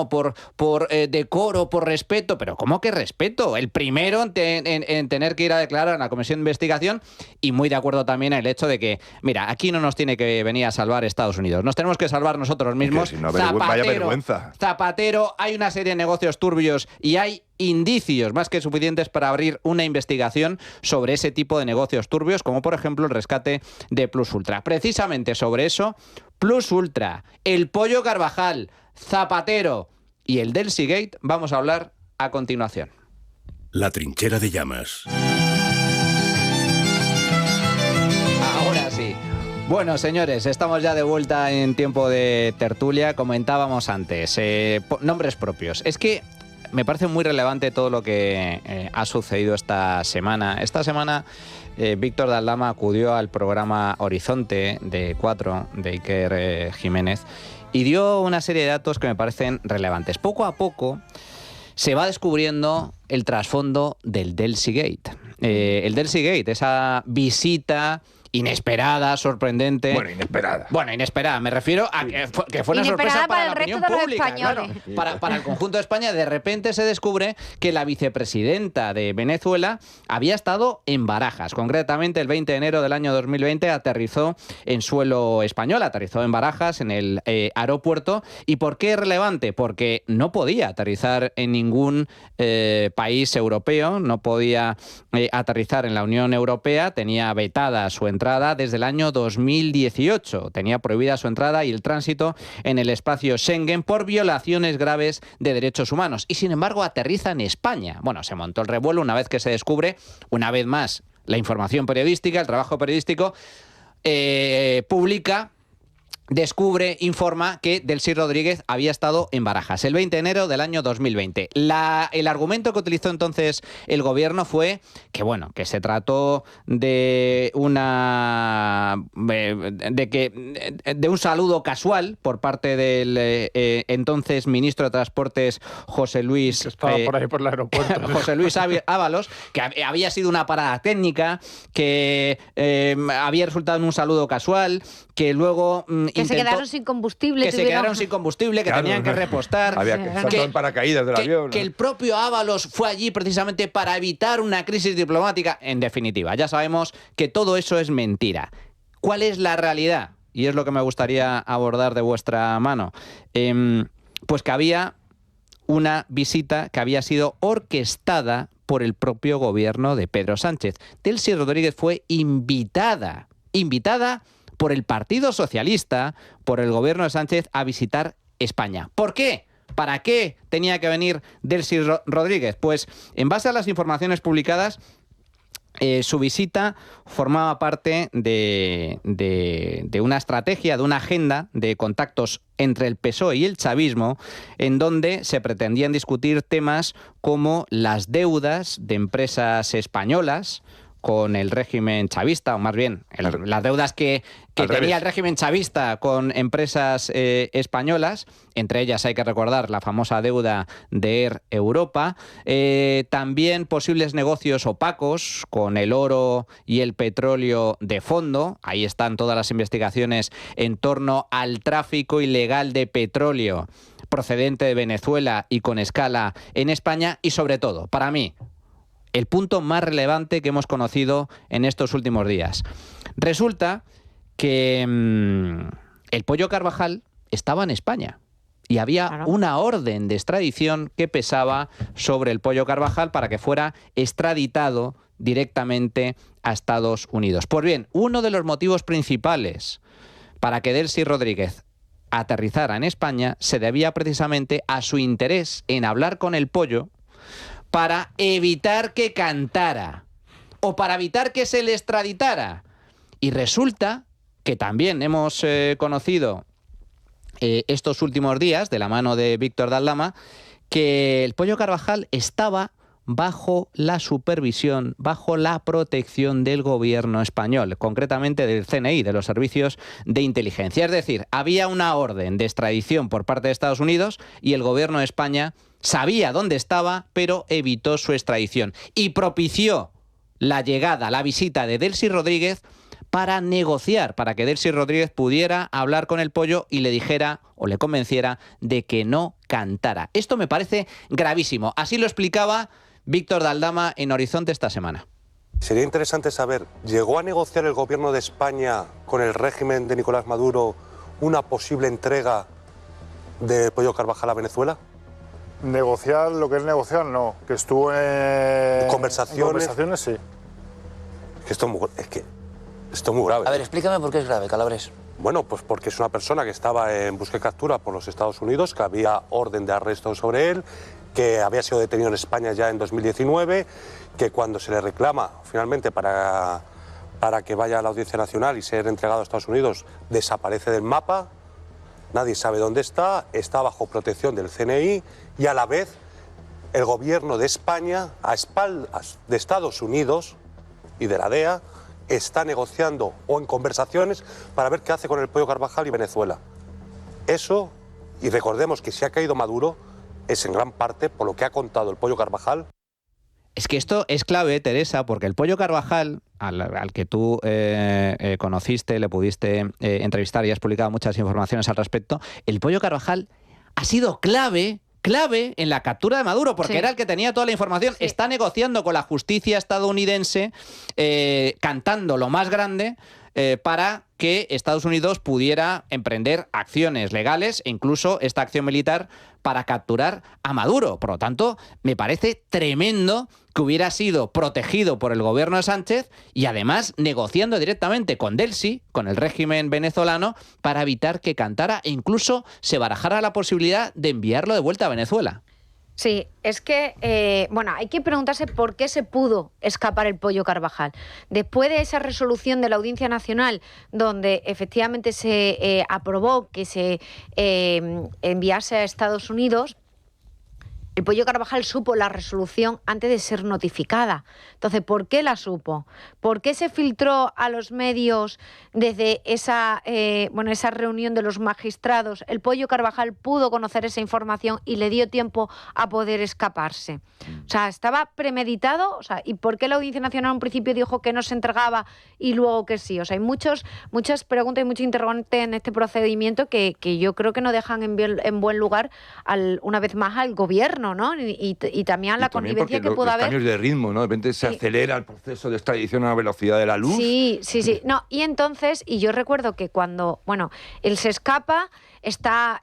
por decoro, por respeto. Pero ¿cómo que respeto? El primero en tener que ir a declarar en la comisión de investigación, y muy de acuerdo también en el hecho de que, mira, aquí no nos tiene que venir a salvar Estados Unidos, nos tenemos que salvar nosotros mismos. Si no, vaya vergüenza. Zapatero, hay una serie de negocios turbios y hay indicios más que suficientes para abrir una investigación sobre ese tipo de negocios turbios, como por ejemplo el rescate de Plus Ultra. Precisamente sobre eso, Plus Ultra, el Pollo Carvajal, Zapatero y el Delsigate, vamos a hablar a continuación. La trinchera de llamas. Ahora sí. Bueno, señores, estamos ya de vuelta en tiempo de tertulia. Comentábamos antes, nombres propios. Es que me parece muy relevante todo lo que ha sucedido esta semana. Esta semana Víctor de Aldama acudió al programa Horizonte de 4 de Iker Jiménez y dio una serie de datos que me parecen relevantes. Poco a poco se va descubriendo el trasfondo del Delsigate. El Delsigate, esa visita inesperada, sorprendente. Bueno, inesperada. Me refiero a que fue una sorpresa para la opinión pública. Claro. Para el conjunto de España, de repente se descubre que la vicepresidenta de Venezuela había estado en Barajas. Concretamente, el 20 de enero del año 2020 aterrizó en suelo español, aterrizó en Barajas, en el aeropuerto. ¿Y por qué es relevante? Porque no podía aterrizar en ningún país europeo, no podía aterrizar en la Unión Europea, tenía vetada su entrada desde el año 2018. Tenía prohibida su entrada y el tránsito en el espacio Schengen por violaciones graves de derechos humanos. Y sin embargo aterriza en España. Bueno, se montó el revuelo una vez que se descubre, una vez más, la información periodística, el trabajo periodístico, descubre, informa que Delcy Rodríguez había estado en Barajas el 20 de enero del año 2020. El argumento que utilizó entonces el gobierno fue que, bueno, que se trató de un saludo casual por parte del entonces ministro de Transportes José Luis... Que estaba por ahí por el aeropuerto. José Luis Ábalos, que había sido una parada técnica, que había resultado en un saludo casual, que luego... Que se quedaron sin combustible. Que claro, tenían que repostar. Había que saltar en paracaídas del avión. Que el propio Ábalos fue allí precisamente para evitar una crisis diplomática. En definitiva, ya sabemos que todo eso es mentira. ¿Cuál es la realidad? Y es lo que me gustaría abordar de vuestra mano. Pues que había una visita que había sido orquestada por el propio gobierno de Pedro Sánchez. Delcy Rodríguez fue invitada por el Partido Socialista, por el gobierno de Sánchez, a visitar España. ¿Por qué? ¿Para qué tenía que venir Delcy Rodríguez? Pues en base a las informaciones publicadas, su visita formaba parte de una estrategia, de una agenda de contactos entre el PSOE y el chavismo, en donde se pretendían discutir temas como las deudas de empresas españolas con el régimen chavista, o más bien las deudas que tenía el régimen chavista con empresas españolas, entre ellas hay que recordar la famosa deuda de Air Europa, también posibles negocios opacos con el oro y el petróleo de fondo. Ahí están todas las investigaciones en torno al tráfico ilegal de petróleo procedente de Venezuela y con escala en España, y sobre todo, para mí, el punto más relevante que hemos conocido en estos últimos días. Resulta que el Pollo Carvajal estaba en España y había una orden de extradición que pesaba sobre el Pollo Carvajal para que fuera extraditado directamente a Estados Unidos. Pues bien, uno de los motivos principales para que Delcy Rodríguez aterrizara en España se debía precisamente a su interés en hablar con el Pollo para evitar que cantara o para evitar que se le extraditara. Y resulta que también hemos conocido estos últimos días, de la mano de Víctor Daldama, que el Pollo Carvajal estaba bajo la supervisión, bajo la protección del gobierno español, concretamente del CNI, de los servicios de inteligencia. Es decir, había una orden de extradición por parte de Estados Unidos y el gobierno de España sabía dónde estaba, pero evitó su extradición y propició la llegada, la visita de Delcy Rodríguez para negociar, para que Delcy Rodríguez pudiera hablar con el Pollo y le dijera o le convenciera de que no cantara. Esto me parece gravísimo. Así lo explicaba Víctor Daldama en Horizonte esta semana. Sería interesante saber, ¿llegó a negociar el gobierno de España con el régimen de Nicolás Maduro una posible entrega del Pollo Carvajal a Venezuela? Negociar, lo que es negociar, no. Que estuvo en conversaciones, sí. Es que esto es muy grave. A ver, explícame por qué es grave, Calabres. Bueno, pues porque es una persona que estaba en busca y captura por los Estados Unidos, que había orden de arresto sobre él, que había sido detenido en España ya en 2019, que cuando se le reclama finalmente para que vaya a la Audiencia Nacional y ser entregado a Estados Unidos, desaparece del mapa. Nadie sabe dónde está bajo protección del CNI y a la vez el gobierno de España, a espaldas de Estados Unidos y de la DEA, está negociando o en conversaciones para ver qué hace con el Pollo Carvajal y Venezuela. Eso, y recordemos que si ha caído Maduro, es en gran parte por lo que ha contado el Pollo Carvajal. Es que esto es clave, Teresa, porque el Pollo Carvajal, al que tú conociste, le pudiste entrevistar y has publicado muchas informaciones al respecto, el Pollo Carvajal ha sido clave en la captura de Maduro, porque era el que tenía toda la información. Sí. Está negociando con la justicia estadounidense, cantando lo más grande, para que Estados Unidos pudiera emprender acciones legales e incluso esta acción militar para capturar a Maduro. Por lo tanto, me parece tremendo que hubiera sido protegido por el gobierno de Sánchez y además negociando directamente con Delcy, con el régimen venezolano, para evitar que cantara e incluso se barajara la posibilidad de enviarlo de vuelta a Venezuela. Sí, es que, hay que preguntarse por qué se pudo escapar el Pollo Carvajal. Después de esa resolución de la Audiencia Nacional, donde efectivamente se aprobó que se enviase a Estados Unidos, el Pollo Carvajal supo la resolución antes de ser notificada. Entonces, ¿por qué la supo? ¿Por qué se filtró a los medios desde esa reunión de los magistrados? El Pollo Carvajal pudo conocer esa información y le dio tiempo a poder escaparse. O sea, ¿estaba premeditado? O sea, ¿y por qué la Audiencia Nacional en un principio dijo que no se entregaba y luego que sí? O sea, hay muchas preguntas y muchos interrogantes en este procedimiento que yo creo que no dejan en buen lugar, una vez más, al gobierno, ¿no? Y también la connivencia que pueda haber. Cambios de ritmo, ¿no? De repente se acelera el proceso de extradición a la velocidad de la luz. Sí. No, y entonces, yo recuerdo que cuando, él se escapa, está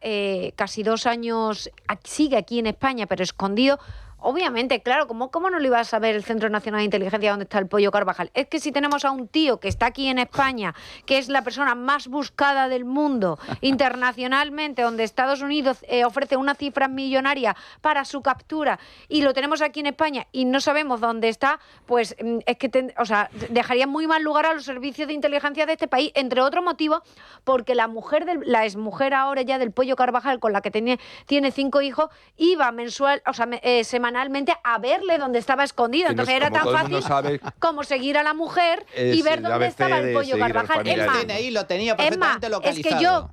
casi 2 años, sigue aquí en España, pero escondido. Obviamente, claro, ¿cómo no lo iba a saber el Centro Nacional de Inteligencia dónde está el Pollo Carvajal? Es que si tenemos a un tío que está aquí en España, que es la persona más buscada del mundo internacionalmente, donde Estados Unidos ofrece una cifra millonaria para su captura, y lo tenemos aquí en España y no sabemos dónde está, pues es que dejaría muy mal lugar a los servicios de inteligencia de este país, entre otros motivos, porque la exmujer ahora ya del Pollo Carvajal, con la que tiene 5 hijos, iba semanalmente a verle dónde estaba escondido. Entonces era tan fácil como seguir a la mujer y ver dónde estaba el Pollo Carvajal. El DNI lo tenía perfectamente localizado. Es que yo,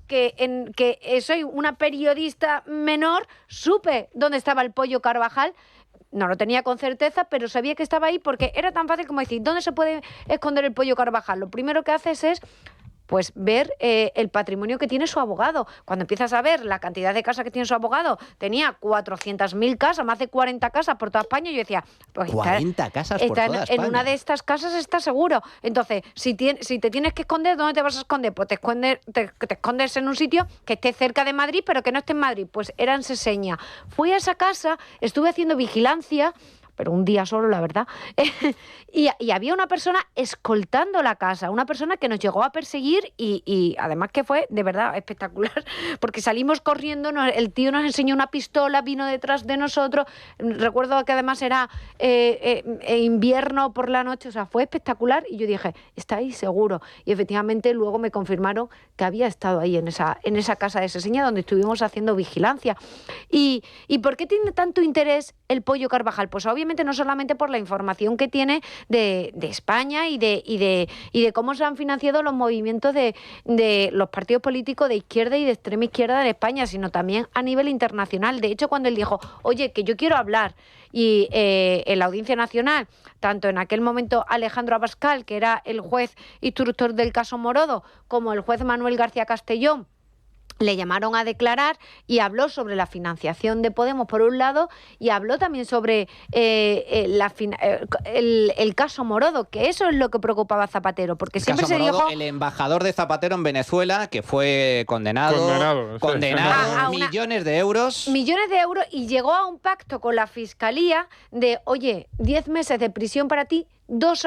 que soy una periodista menor, supe dónde estaba el Pollo Carvajal. No lo tenía con certeza, pero sabía que estaba ahí porque era tan fácil como decir, ¿dónde se puede esconder el Pollo Carvajal? Lo primero que haces es pues ver el patrimonio que tiene su abogado. Cuando empiezas a ver la cantidad de casas que tiene su abogado, tenía 400.000 casas, más de 40 casas por toda España, y yo decía, pues 40 casas por toda España. En una de estas casas está seguro. Entonces, si te tienes que esconder, ¿dónde te vas a esconder? Pues te escondes en un sitio que esté cerca de Madrid, pero que no esté en Madrid. Pues era en Seseña. Fui a esa casa, estuve haciendo vigilancia, pero un día solo, la verdad, y había una persona escoltando la casa, una persona que nos llegó a perseguir y además que fue de verdad espectacular, porque salimos corriendo, el tío nos enseñó una pistola, vino detrás de nosotros, recuerdo que además era invierno por la noche, o sea, fue espectacular, y yo dije, está ahí seguro, y efectivamente luego me confirmaron que había estado ahí en esa casa de Seseña donde estuvimos haciendo vigilancia. ¿Y por qué tiene tanto interés el Pollo Carvajal? Pues obviamente no solamente por la información que tiene de España y de cómo se han financiado los movimientos de los partidos políticos de izquierda y de extrema izquierda de España, sino también a nivel internacional. De hecho, cuando él dijo, oye, que yo quiero hablar, y en la Audiencia Nacional, tanto en aquel momento Alejandro Abascal, que era el juez instructor del caso Morodo, como el juez Manuel García Castellón, le llamaron a declarar y habló sobre la financiación de Podemos por un lado, y habló también sobre el caso Morodo, que eso es lo que preocupaba a Zapatero, porque siempre se dijo... El embajador de Zapatero en Venezuela, que fue condenado a millones de euros. Millones de euros, y llegó a un pacto con la Fiscalía de, oye, 10 meses de prisión para ti, 2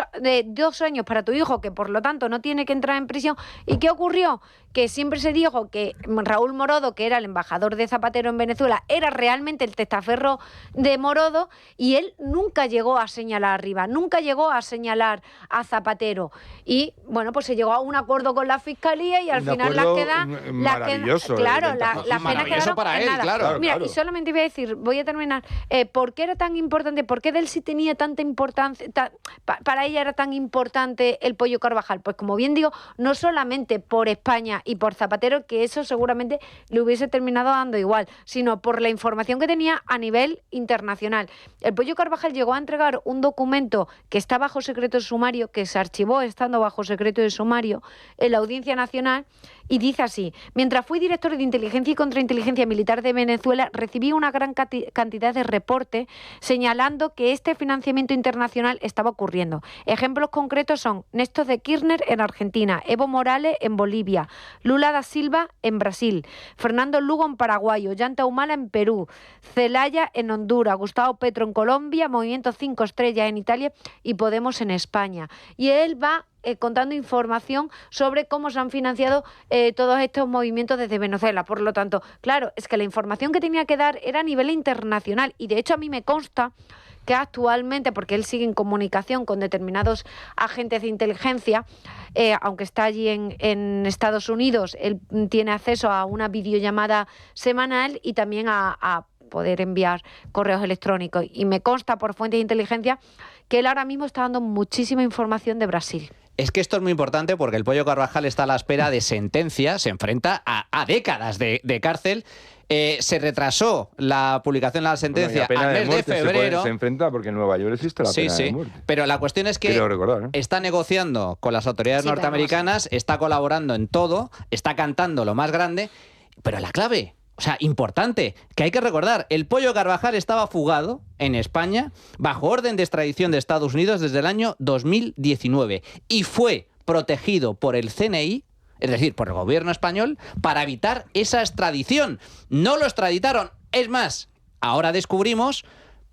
años para tu hijo, que por lo tanto no tiene que entrar en prisión. ¿Y qué ocurrió? Que siempre se dijo que Raúl Morodo, que era el embajador de Zapatero en Venezuela, era realmente el testaferro de Morodo, y él nunca llegó a señalar arriba, nunca llegó a señalar a Zapatero. Y bueno, pues se llegó a un acuerdo con la Fiscalía y al final las penas quedaron para en él, nada. Mira, claro. Y solamente voy a decir, voy a terminar, ¿por qué era tan importante? ¿Por qué de él sí tenía tanta importancia? Para ella era tan importante el Pollo Carvajal. Pues como bien digo, no solamente por España y por Zapatero, que eso seguramente le hubiese terminado dando igual, sino por la información que tenía a nivel internacional. El Pollo Carvajal llegó a entregar un documento que está bajo secreto de sumario, que se archivó estando bajo secreto de sumario en la Audiencia Nacional, y dice así: mientras fui director de inteligencia y contrainteligencia militar de Venezuela, recibí una gran cantidad de reportes señalando que este financiamiento internacional estaba ocurriendo. Ejemplos concretos son Néstor de Kirchner en Argentina, Evo Morales en Bolivia, Lula da Silva en Brasil, Fernando Lugo en Paraguay, Ollanta Humala en Perú, Zelaya en Honduras, Gustavo Petro en Colombia, Movimiento 5 Estrellas en Italia y Podemos en España. Y él va contando información sobre cómo se han financiado todos estos movimientos desde Venezuela. Por lo tanto, claro, es que la información que tenía que dar era a nivel internacional, y de hecho a mí me consta que actualmente, porque él sigue en comunicación con determinados agentes de inteligencia, aunque está allí en Estados Unidos, él tiene acceso a una videollamada semanal y también a poder enviar correos electrónicos. Y me consta por fuentes de inteligencia que él ahora mismo está dando muchísima información de Brasil. Es que esto es muy importante porque el Pollo Carvajal está a la espera de sentencia, se enfrenta a décadas de cárcel. Se retrasó la publicación de la sentencia al mes de febrero. Se enfrenta porque en Nueva York existe la pena de muerte. Pero la cuestión es que está negociando con las autoridades norteamericanas, está colaborando en todo, está cantando lo más grande, pero la clave, o sea, importante, que hay que recordar, el Pollo Carvajal estaba fugado en España bajo orden de extradición de Estados Unidos desde el año 2019 y fue protegido por el CNI, es decir, por el gobierno español, para evitar esa extradición. No lo extraditaron. Es más, ahora descubrimos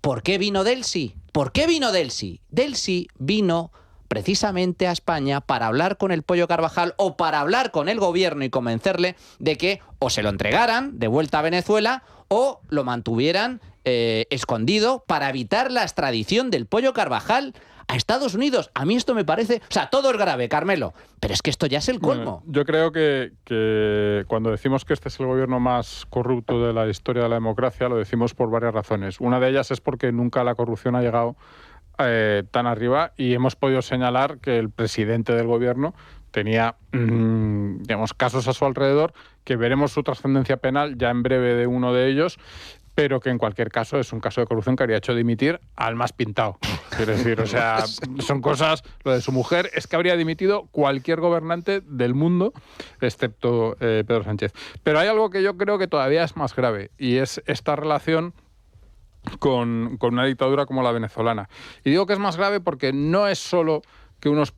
¿por qué vino Delsi? ¿Por qué vino Delsi? Delsi vino precisamente a España para hablar con el Pollo Carvajal o para hablar con el gobierno y convencerle de que o se lo entregaran de vuelta a Venezuela o lo mantuvieran escondido para evitar la extradición del Pollo Carvajal a Estados Unidos. A mí esto me parece... O sea, todo es grave, Carmelo, pero es que esto ya es el colmo. Yo creo que cuando decimos que este es el gobierno más corrupto de la historia de la democracia, lo decimos por varias razones. Una de ellas es porque nunca la corrupción ha llegado tan arriba y hemos podido señalar que el presidente del gobierno tenía digamos, casos a su alrededor, que veremos su trascendencia penal ya en breve de uno de ellos, pero que en cualquier caso es un caso de corrupción que habría hecho dimitir al más pintado. Quiero decir, o sea, son cosas... Lo de su mujer es que habría dimitido cualquier gobernante del mundo, excepto Pedro Sánchez. Pero hay algo que yo creo que todavía es más grave, y es esta relación con una dictadura como la venezolana. Y digo que es más grave porque no es solo que unos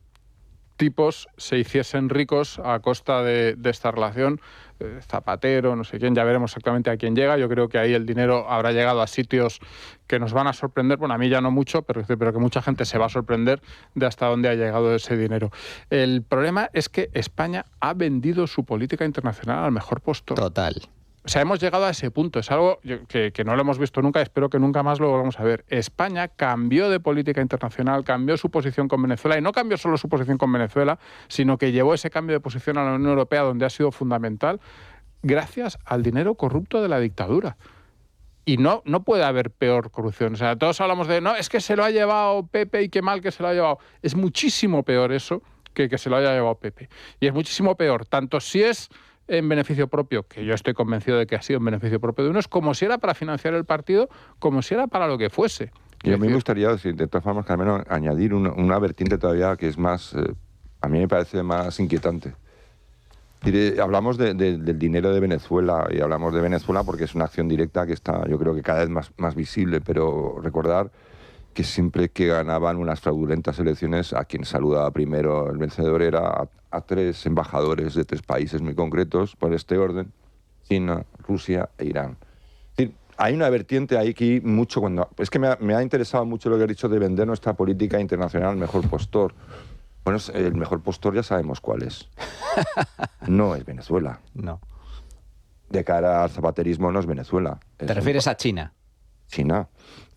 tipos se hiciesen ricos a costa de esta relación, Zapatero, no sé quién, ya veremos exactamente a quién llega. Yo creo que ahí el dinero habrá llegado a sitios que nos van a sorprender, bueno, a mí ya no mucho, pero que mucha gente se va a sorprender de hasta dónde ha llegado ese dinero. El problema es que España ha vendido su política internacional al mejor postor. Total. O sea, hemos llegado a ese punto. Es algo que no lo hemos visto nunca, espero que nunca más lo volvamos a ver. España cambió de política internacional, cambió su posición con Venezuela, y no cambió solo su posición con Venezuela, sino que llevó ese cambio de posición a la Unión Europea, donde ha sido fundamental, gracias al dinero corrupto de la dictadura. Y no puede haber peor corrupción. O sea, todos hablamos de, no, es que se lo ha llevado Pepe y qué mal que se lo ha llevado. Es muchísimo peor eso que se lo haya llevado Pepe. Y es muchísimo peor, tanto si es en beneficio propio, que yo estoy convencido de que ha sido en beneficio propio de unos, como si era para financiar el partido, como si era para lo que fuese. Y a mí me gustaría, de todas formas, Carmelo, añadir una vertiente todavía que es más, a mí me parece más inquietante. Hablamos del dinero de Venezuela, y hablamos de Venezuela porque es una acción directa que está, yo creo que cada vez más visible, pero recordar que siempre que ganaban unas fraudulentas elecciones, a quien saludaba primero el vencedor era a 3 embajadores de 3 países muy concretos, por este orden: China, Rusia e Irán. Es decir, hay una vertiente ahí que mucho cuando... Es que me ha interesado mucho lo que has dicho de vender nuestra política internacional al mejor postor. Bueno, el mejor postor ya sabemos cuál es. No es Venezuela. No. De cara al zapaterismo no es Venezuela. ¿Te refieres a China? China.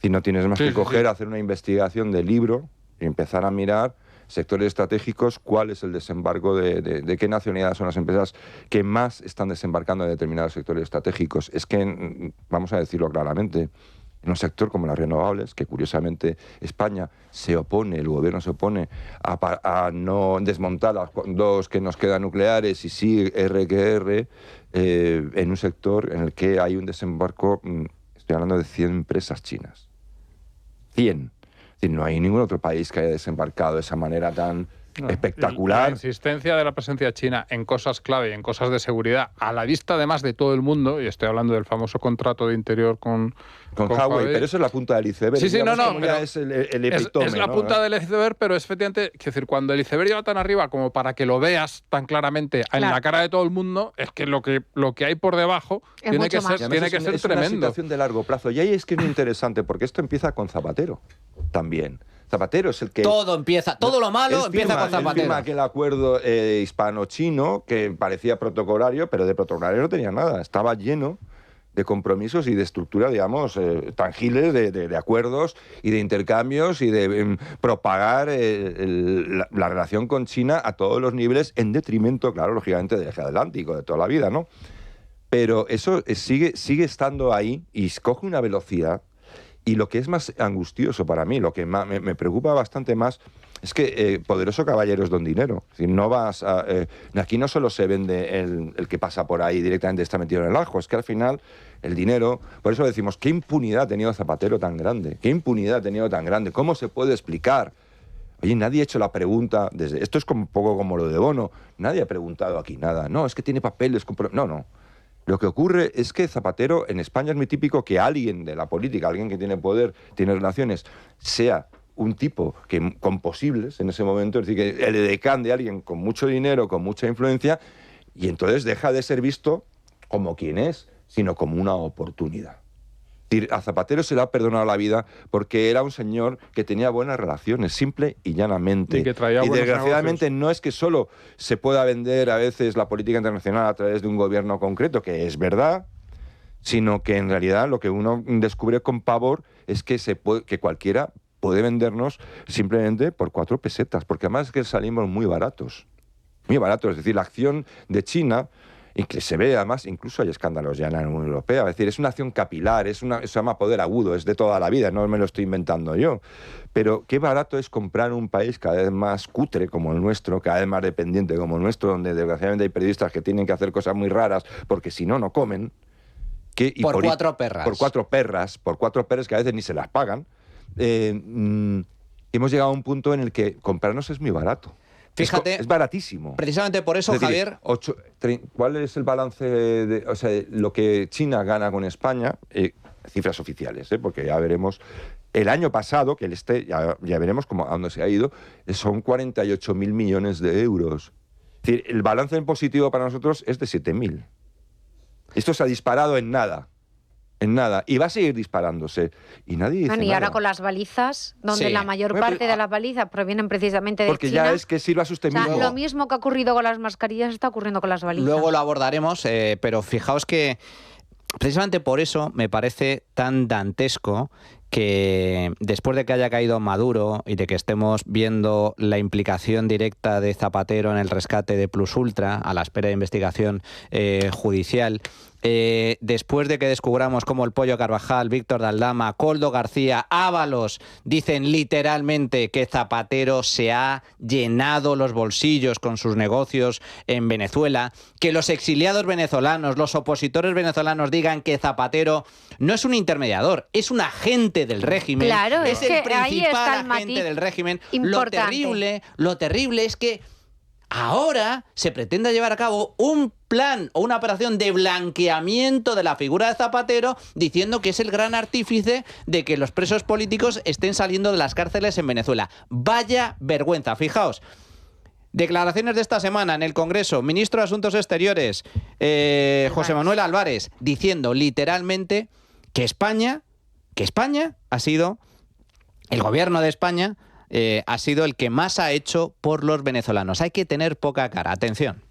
Si no tienes más que coger, hacer una investigación de libro y empezar a mirar sectores estratégicos, cuál es el desembarco de qué nacionalidades son las empresas que más están desembarcando en determinados sectores estratégicos. Es que, vamos a decirlo claramente, en un sector como las renovables, que curiosamente España se opone, el gobierno se opone a no desmontar las 2 que nos quedan nucleares y sí R que R, en un sector en el que hay un desembarco, estoy hablando de 100 empresas chinas. 100. Es decir, no hay ningún otro país que haya desembarcado de esa manera tan espectacular. La insistencia de la presencia china en cosas clave y en cosas de seguridad, a la vista además de todo el mundo, y estoy hablando del famoso contrato de interior con Huawei, pero eso es la punta del iceberg. Sí, digamos, no, ya es el epítome, es la punta del iceberg, pero es efectivamente, es decir, cuando el iceberg lleva tan arriba como para que lo veas tan claramente en la cara de todo el mundo, es que lo que hay por debajo tiene que ser tremendo. Es una situación de largo plazo. Y ahí es que es muy interesante, porque esto empieza con Zapatero también. Zapatero es el que... Todo lo malo empieza con Zapatero. Firma aquel acuerdo hispano-chino que parecía protocolario, pero de protocolario no tenía nada. Estaba lleno de compromisos y de estructura, digamos, tangibles de acuerdos y de intercambios y de propagar la relación con China a todos los niveles, en detrimento, claro, lógicamente, del eje atlántico, de toda la vida, ¿no? Pero eso sigue estando ahí y coge una velocidad. Y lo que es más angustioso para mí, lo que me preocupa bastante más, es que poderoso caballero es don dinero. Es decir, no vas a, aquí no solo se vende el que pasa por ahí directamente está metido en el ajo, es que al final el dinero, por eso decimos, ¿qué impunidad ha tenido Zapatero tan grande? ¿Qué impunidad ha tenido tan grande? ¿Cómo se puede explicar? Oye, nadie ha hecho la pregunta, esto es un poco como lo de Bono, nadie ha preguntado aquí nada. No, es que tiene papeles, no. Lo que ocurre es que Zapatero, en España es muy típico que alguien de la política, alguien que tiene poder, tiene relaciones, sea un tipo con posibles en ese momento, es decir, que el edecán de alguien con mucho dinero, con mucha influencia, y entonces deja de ser visto como quien es, sino como una oportunidad. A Zapatero se le ha perdonado la vida porque era un señor que tenía buenas relaciones, simple y llanamente. Y que traía y buenos desgraciadamente negocios. no es que solo se pueda vender a veces la política internacional a través de un gobierno concreto, que es verdad, sino que en realidad lo que uno descubre con pavor es que, que cualquiera puede vendernos simplemente por 4 pesetas, porque además es que salimos muy baratos. Muy baratos, es decir, la acción de China... Y que se ve, además, incluso hay escándalos ya en la Unión Europea. Es decir, es una acción capilar, se llama poder agudo, es de toda la vida, no me lo estoy inventando yo. Pero qué barato es comprar un país cada vez más cutre como el nuestro, cada vez más dependiente como el nuestro, donde desgraciadamente hay periodistas que tienen que hacer cosas muy raras porque si no, no comen. Por 4 perras. Por 4 perras que a veces ni se las pagan. Hemos llegado a un punto en el que comprarnos es muy barato. Fíjate, es baratísimo. Precisamente por eso, es decir, Javier... ¿Cuál es el balance de lo que China gana con España? Cifras oficiales, porque ya veremos. El año pasado, que ya veremos a dónde se ha ido, son 48.000 millones de euros. Es decir, el balance en positivo para nosotros es de 7.000. Esto se ha disparado en nada. En nada. Y va a seguir disparándose. Y nadie dice y nada. ahora con las balizas, donde la mayor parte de las balizas provienen precisamente de China. Porque ya es que sirva sostenible. Lo mismo que ha ocurrido con las mascarillas está ocurriendo con las balizas. Luego lo abordaremos, pero fijaos que precisamente por eso me parece tan dantesco que después de que haya caído Maduro y de que estemos viendo la implicación directa de Zapatero en el rescate de Plus Ultra, a la espera de investigación judicial, después de que descubramos cómo el Pollo Carvajal, Víctor de Aldama, Koldo García, Ábalos dicen literalmente que Zapatero se ha llenado los bolsillos con sus negocios en Venezuela, que los exiliados venezolanos, los opositores venezolanos digan que Zapatero no es un intermediador, es un agente del régimen. Claro, es el principal ahí está el agente matiz del régimen. importante. Lo terrible es que ahora se pretende llevar a cabo un plan o una operación de blanqueamiento de la figura de Zapatero, diciendo que es el gran artífice de que los presos políticos estén saliendo de las cárceles en Venezuela. Vaya vergüenza, fijaos. Declaraciones de esta semana en el Congreso, ministro de Asuntos Exteriores, José Manuel Álvarez, diciendo literalmente que España ha sido, el gobierno de España ha sido el que más ha hecho por los venezolanos. Hay que tener poca cara. Atención.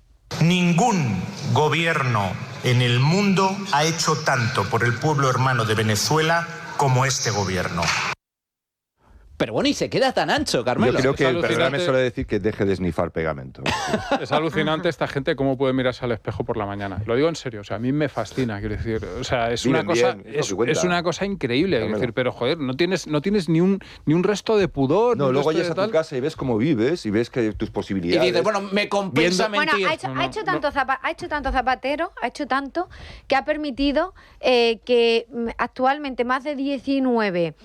Ningún gobierno en el mundo ha hecho tanto por el pueblo hermano de Venezuela como este gobierno. Pero bueno, y se queda tan ancho, Carmelo. Yo creo que el programa me suele decir que deje de snifar pegamento. Es alucinante esta gente cómo puede mirarse al espejo por la mañana. Lo digo en serio, o sea, a mí me fascina, quiero decir, o sea, es una cosa increíble, quiero decir, pero joder, no tienes ni un resto de pudor. No, luego llegas a tu casa y ves cómo vives y ves que tus posibilidades. Y dices, bueno, me compensa mentir. Ha hecho tanto Zapatero, que ha permitido que actualmente más de 19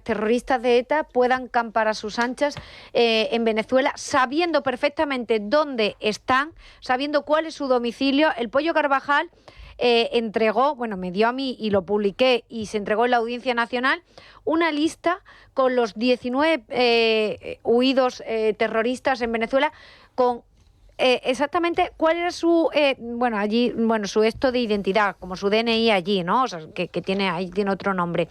terroristas de ETA puedan campar a sus anchas en Venezuela, sabiendo perfectamente dónde están, sabiendo cuál es su domicilio. El Pollo Carvajal me dio a mí y lo publiqué y se entregó en la Audiencia Nacional una lista con los 19 huidos terroristas en Venezuela con exactamente cuál era su su esto de identidad, como su DNI allí, ¿no? O sea, que tiene otro nombre.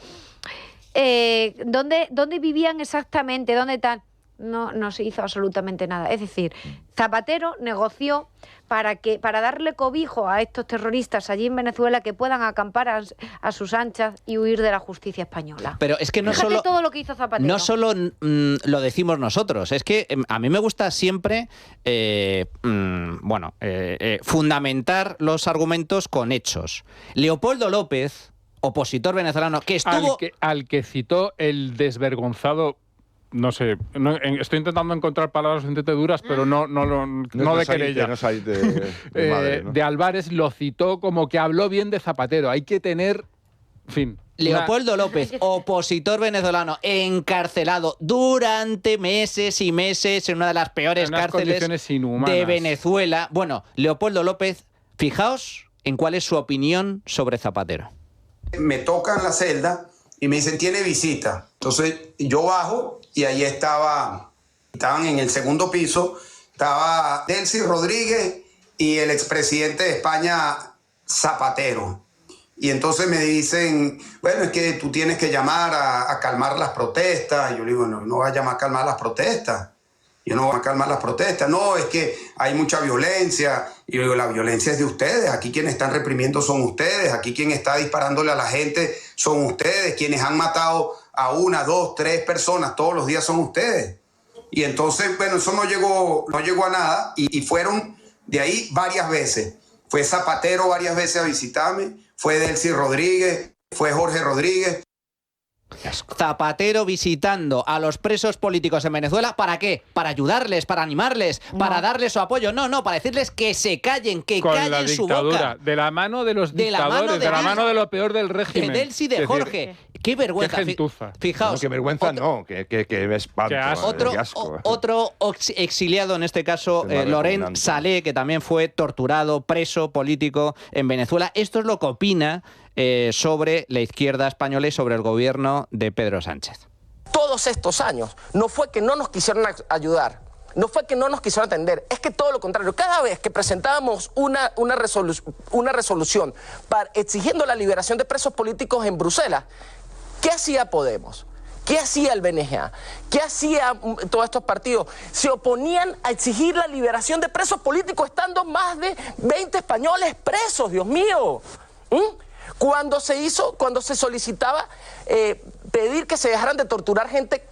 ¿Dónde vivían exactamente? ¿Dónde tal? No se hizo absolutamente nada. Es decir, Zapatero negoció para darle cobijo a estos terroristas allí en Venezuela que puedan acampar a sus anchas y huir de la justicia española. Pero es que Fíjate todo lo que hizo Zapatero. No solo lo decimos nosotros, es que a mí me gusta siempre fundamentar los argumentos con hechos. Leopoldo López, opositor venezolano, que estuvo... Al que citó el desvergonzado... No sé, estoy intentando encontrar palabras bastante duras, pero no de querella. De Álvarez lo citó como que habló bien de Zapatero. Hay que tener... En fin. Leopoldo López, opositor venezolano, encarcelado durante meses y meses en una de las peores cárceles de Venezuela. Bueno, Leopoldo López, fijaos en cuál es su opinión sobre Zapatero. Me tocan la celda y me dicen, tiene visita. Entonces yo bajo y ahí estaban en el segundo piso, estaba Delcy Rodríguez y el expresidente de España, Zapatero. Y entonces me dicen, bueno, es que tú tienes que llamar a calmar las protestas. Y yo le digo, no voy a llamar a calmar las protestas. Yo no voy a calmar las protestas. No, es que hay mucha violencia. Y yo digo, la violencia es de ustedes. Aquí quienes están reprimiendo son ustedes. Aquí quien está disparándole a la gente son ustedes. Quienes han matado a 1, 2, 3 personas todos los días son ustedes. Y entonces, bueno, eso no llegó a nada. Y fueron de ahí varias veces. Fue Zapatero varias veces a visitarme. Fue Delcy Rodríguez. Fue Jorge Rodríguez. Zapatero visitando a los presos políticos en Venezuela, ¿para qué? ¿Para ayudarles, para animarles, para darles su apoyo? No, para decirles que se callen, que callen su boca. De la mano de los dictadores, de la mano de lo peor del régimen. De Delcy, de Jorge. Qué vergüenza. Qué gentuza. Fijaos. No, qué vergüenza que me espanto. Otro exiliado, en este caso, Laurent Saleh, que también fue torturado, preso político en Venezuela. Esto es lo que opina sobre la izquierda española y sobre el gobierno de Pedro Sánchez. Todos estos años no fue que no nos quisieron ayudar, no fue que no nos quisieron atender, es que todo lo contrario. Cada vez que presentábamos una resolución exigiendo la liberación de presos políticos en Bruselas, ¿qué hacía Podemos? ¿Qué hacía el BNG? ¿Qué hacía todos estos partidos? Se oponían a exigir la liberación de presos políticos estando más de 20 españoles presos, Dios mío. Cuando se solicitaba pedir que se dejaran de torturar gente,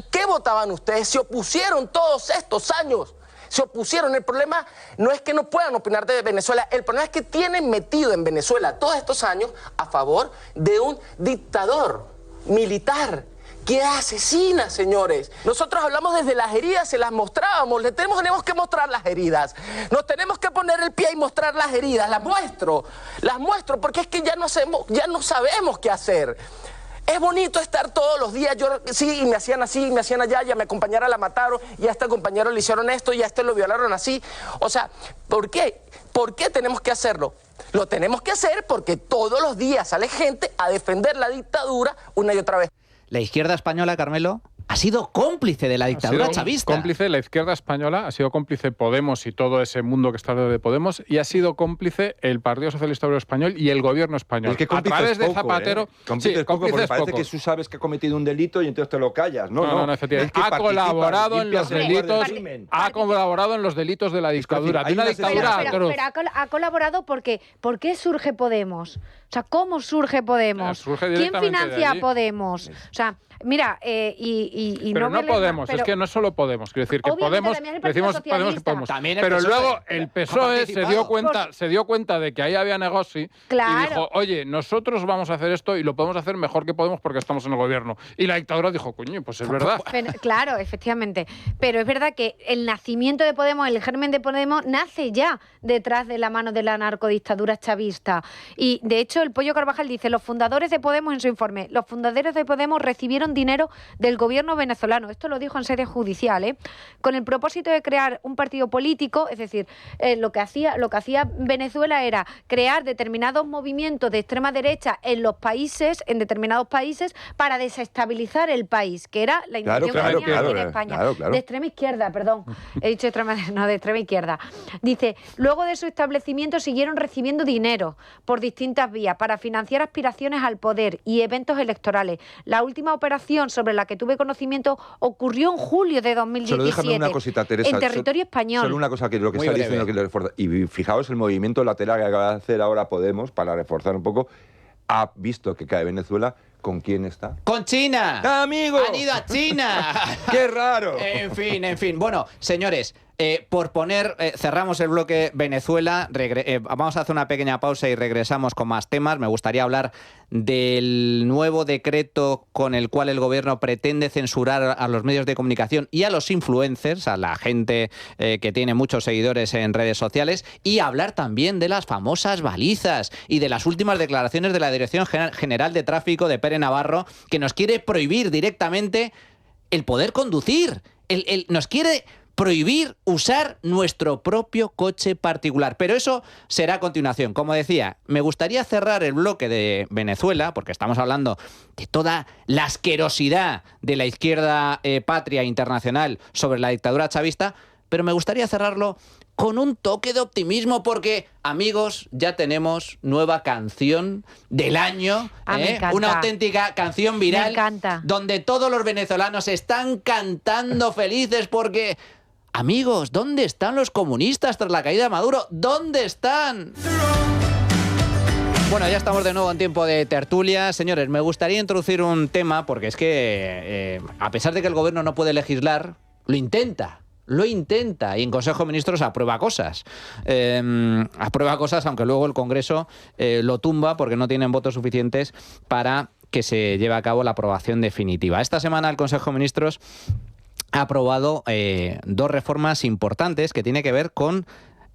¿qué votaban ustedes? Se opusieron todos estos años. Se opusieron. El problema no es que no puedan opinar de Venezuela, el problema es que tienen metido en Venezuela todos estos años a favor de un dictador militar que asesina, señores. Nosotros hablamos desde las heridas, se las mostrábamos, tenemos que mostrar las heridas. Nos tenemos que poner el pie y mostrar las heridas, las muestro, porque es que ya no sabemos qué hacer. Es bonito estar todos los días, y me hacían así, y me hacían allá, y a mi compañera la mataron, y a este compañero le hicieron esto, y a este lo violaron así. O sea, ¿por qué? ¿Por qué tenemos que hacerlo? Lo tenemos que hacer porque todos los días sale gente a defender la dictadura una y otra vez. La izquierda española, Carmelo, ha sido cómplice de la dictadura chavista. Cómplice, la izquierda española, ha sido cómplice Podemos y todo ese mundo que está alrededor de Podemos, y ha sido cómplice el Partido Socialista Obrero Español y el gobierno español. Es que a través de Zapatero... Cómplice es poco, porque parece que tú sabes que ha cometido un delito y entonces te lo callas. No, efectivamente. Ha colaborado en los delitos, ha colaborado en los delitos de la dictadura. De una dictadura atroz. Pero ha colaborado porque... ¿Por qué surge Podemos? O sea, ¿cómo surge Podemos? ¿Quién financia a Podemos? O sea... Mira, pero no Podemos, es que no es solo Podemos, quiero decir que Podemos, decimos Podemos que Podemos, pero luego el PSOE se dio cuenta de que ahí había negocio y dijo, oye, nosotros vamos a hacer esto y lo podemos hacer mejor que Podemos porque estamos en el gobierno. Y la dictadura dijo, coño, pues es verdad. Claro, efectivamente, pero es verdad que el nacimiento de Podemos, el germen de Podemos, nace ya detrás de la mano de la narcodictadura chavista. Y de hecho el Pollo Carvajal dice, los fundadores de Podemos en su informe, los fundadores de Podemos recibieron dinero del gobierno venezolano, esto lo dijo en sede judicial, con el propósito de crear un partido político, es decir, lo que hacía Venezuela era crear determinados movimientos de extrema derecha en determinados países para desestabilizar el país, que era la intención que tenía aquí en España. De extrema izquierda, perdón, he dicho de extrema izquierda. Dice, luego de su establecimiento siguieron recibiendo dinero por distintas vías para financiar aspiraciones al poder y eventos electorales. La última operación sobre la que tuve conocimiento ocurrió en julio de 2017. Solo déjame una cosita, Teresa. En territorio español. Solo una cosa, que lo que está diciendo que lo refuerza. Y fijaos el movimiento lateral que acaba de hacer ahora Podemos, para reforzar un poco, ha visto que cae Venezuela. ¿Con quién está? ¡Con China! ¡Amigo! ¡Han ido a China! ¡Qué raro! En fin. Bueno, señores, cerramos el bloque Venezuela. Vamos a hacer una pequeña pausa y regresamos con más temas. Me gustaría hablar del nuevo decreto con el cual el gobierno pretende censurar a los medios de comunicación y a los influencers, a la gente que tiene muchos seguidores en redes sociales, y hablar también de las famosas balizas y de las últimas declaraciones de la Dirección General de Tráfico de Pere Navarro, que nos quiere prohibir directamente el poder conducir. Nos quiere prohibir usar nuestro propio coche particular. Pero eso será a continuación. Como decía, me gustaría cerrar el bloque de Venezuela, porque estamos hablando de toda la asquerosidad de la izquierda patria internacional sobre la dictadura chavista, pero me gustaría cerrarlo con un toque de optimismo porque, amigos, ya tenemos nueva canción del año, una auténtica canción viral donde todos los venezolanos están cantando felices porque, amigos, ¿dónde están los comunistas tras la caída de Maduro? ¿Dónde están? Bueno, ya estamos de nuevo en tiempo de tertulia. Señores, me gustaría introducir un tema porque es que, a pesar de que el gobierno no puede legislar, lo intenta y en Consejo de Ministros aprueba cosas. Aunque luego el Congreso lo tumba porque no tienen votos suficientes para que se lleve a cabo la aprobación definitiva. Esta semana el Consejo de Ministros ha aprobado 2 reformas importantes que tienen que ver con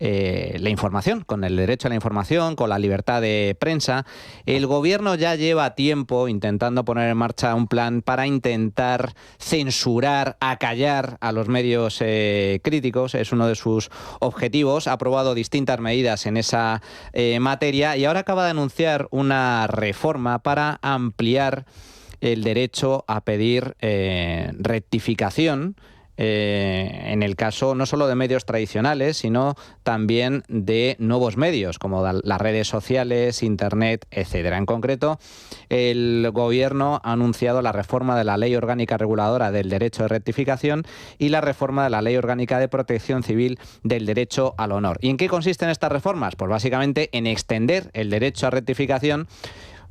la información, con el derecho a la información, con la libertad de prensa. El gobierno ya lleva tiempo intentando poner en marcha un plan para intentar censurar, acallar a los medios críticos. Es uno de sus objetivos. Ha aprobado distintas medidas en esa materia y ahora acaba de anunciar una reforma para ampliar el derecho a pedir rectificación en el caso no solo de medios tradicionales, sino también de nuevos medios, como las redes sociales, Internet, etcétera. En concreto, el Gobierno ha anunciado la reforma de la Ley Orgánica Reguladora del Derecho de Rectificación y la reforma de la Ley Orgánica de Protección Civil del Derecho al Honor. ¿Y en qué consisten estas reformas? Pues básicamente en extender el derecho a rectificación,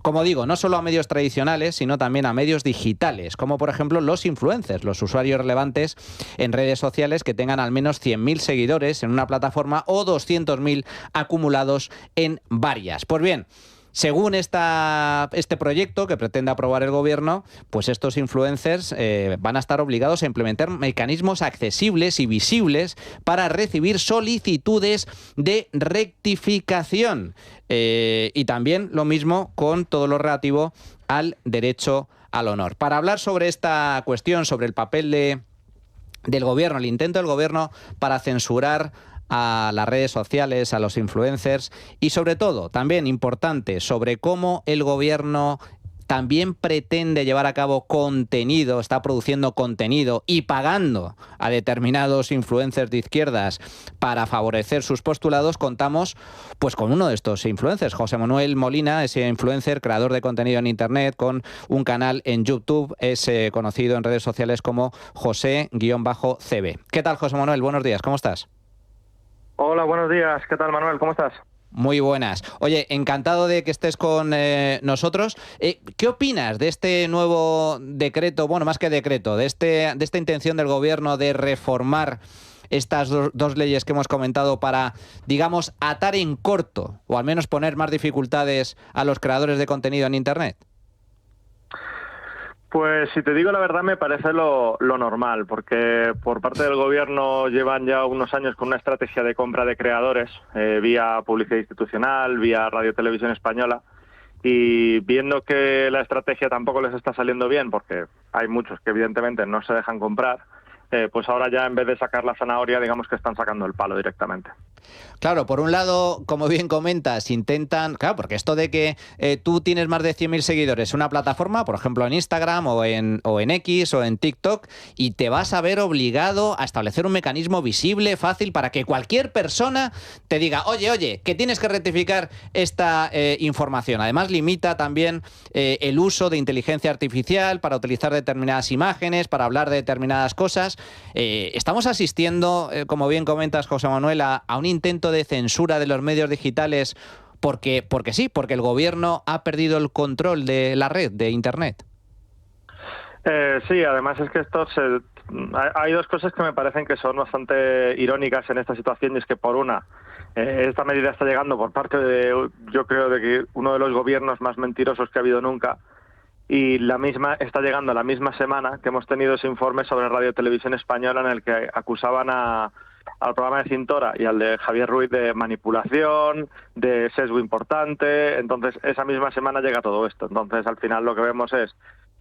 como digo, no solo a medios tradicionales, sino también a medios digitales, como por ejemplo los influencers, los usuarios relevantes en redes sociales que tengan al menos 100.000 seguidores en una plataforma o 200.000 acumulados en varias. Pues bien, según este proyecto que pretende aprobar el Gobierno, pues estos influencers van a estar obligados a implementar mecanismos accesibles y visibles para recibir solicitudes de rectificación. Y también lo mismo con todo lo relativo al derecho al honor. Para hablar sobre esta cuestión, sobre el papel del Gobierno, el intento del Gobierno para censurar a las redes sociales, a los influencers y sobre todo, también importante, sobre cómo el Gobierno también pretende llevar a cabo contenido, está produciendo contenido y pagando a determinados influencers de izquierdas para favorecer sus postulados. Contamos pues con uno de estos influencers, José Manuel Molina, ese influencer, creador de contenido en Internet, con un canal en YouTube, es conocido en redes sociales como José-CB. ¿Qué tal, José Manuel? Buenos días, ¿cómo estás? Hola, buenos días. ¿Qué tal, Manuel? ¿Cómo estás? Muy buenas. Oye, encantado de que estés con nosotros. ¿Qué opinas de este nuevo decreto, bueno, más que decreto, de esta intención del Gobierno de reformar estas dos leyes que hemos comentado para, digamos, atar en corto o al menos poner más dificultades a los creadores de contenido en Internet? Pues si te digo la verdad me parece lo normal, porque por parte del Gobierno llevan ya unos años con una estrategia de compra de creadores vía publicidad institucional, vía Radio Televisión Española, y viendo que la estrategia tampoco les está saliendo bien, porque hay muchos que evidentemente no se dejan comprar, pues ahora ya en vez de sacar la zanahoria, digamos que están sacando el palo directamente. Claro, por un lado, como bien comentas, intentan... Claro, porque esto de que tú tienes más de 100.000 seguidores en una plataforma, por ejemplo en Instagram o en X o en TikTok, y te vas a ver obligado a establecer un mecanismo visible, fácil, para que cualquier persona te diga, oye, que tienes que rectificar esta información. Además, limita también el uso de inteligencia artificial para utilizar determinadas imágenes, para hablar de determinadas cosas. Estamos asistiendo, como bien comentas, José Manuel, a un intento de censura de los medios digitales porque el Gobierno ha perdido el control de la red, de Internet. Sí, además es que hay dos cosas que me parecen que son bastante irónicas en esta situación, y es que por una, esta medida está llegando por parte de, yo creo, de que uno de los gobiernos más mentirosos que ha habido nunca, y la misma está llegando la misma semana que hemos tenido ese informe sobre Radio Televisión Española en el que acusaban al programa de Cintora y al de Javier Ruiz de manipulación, de sesgo importante. Entonces esa misma semana llega todo esto. Entonces al final lo que vemos es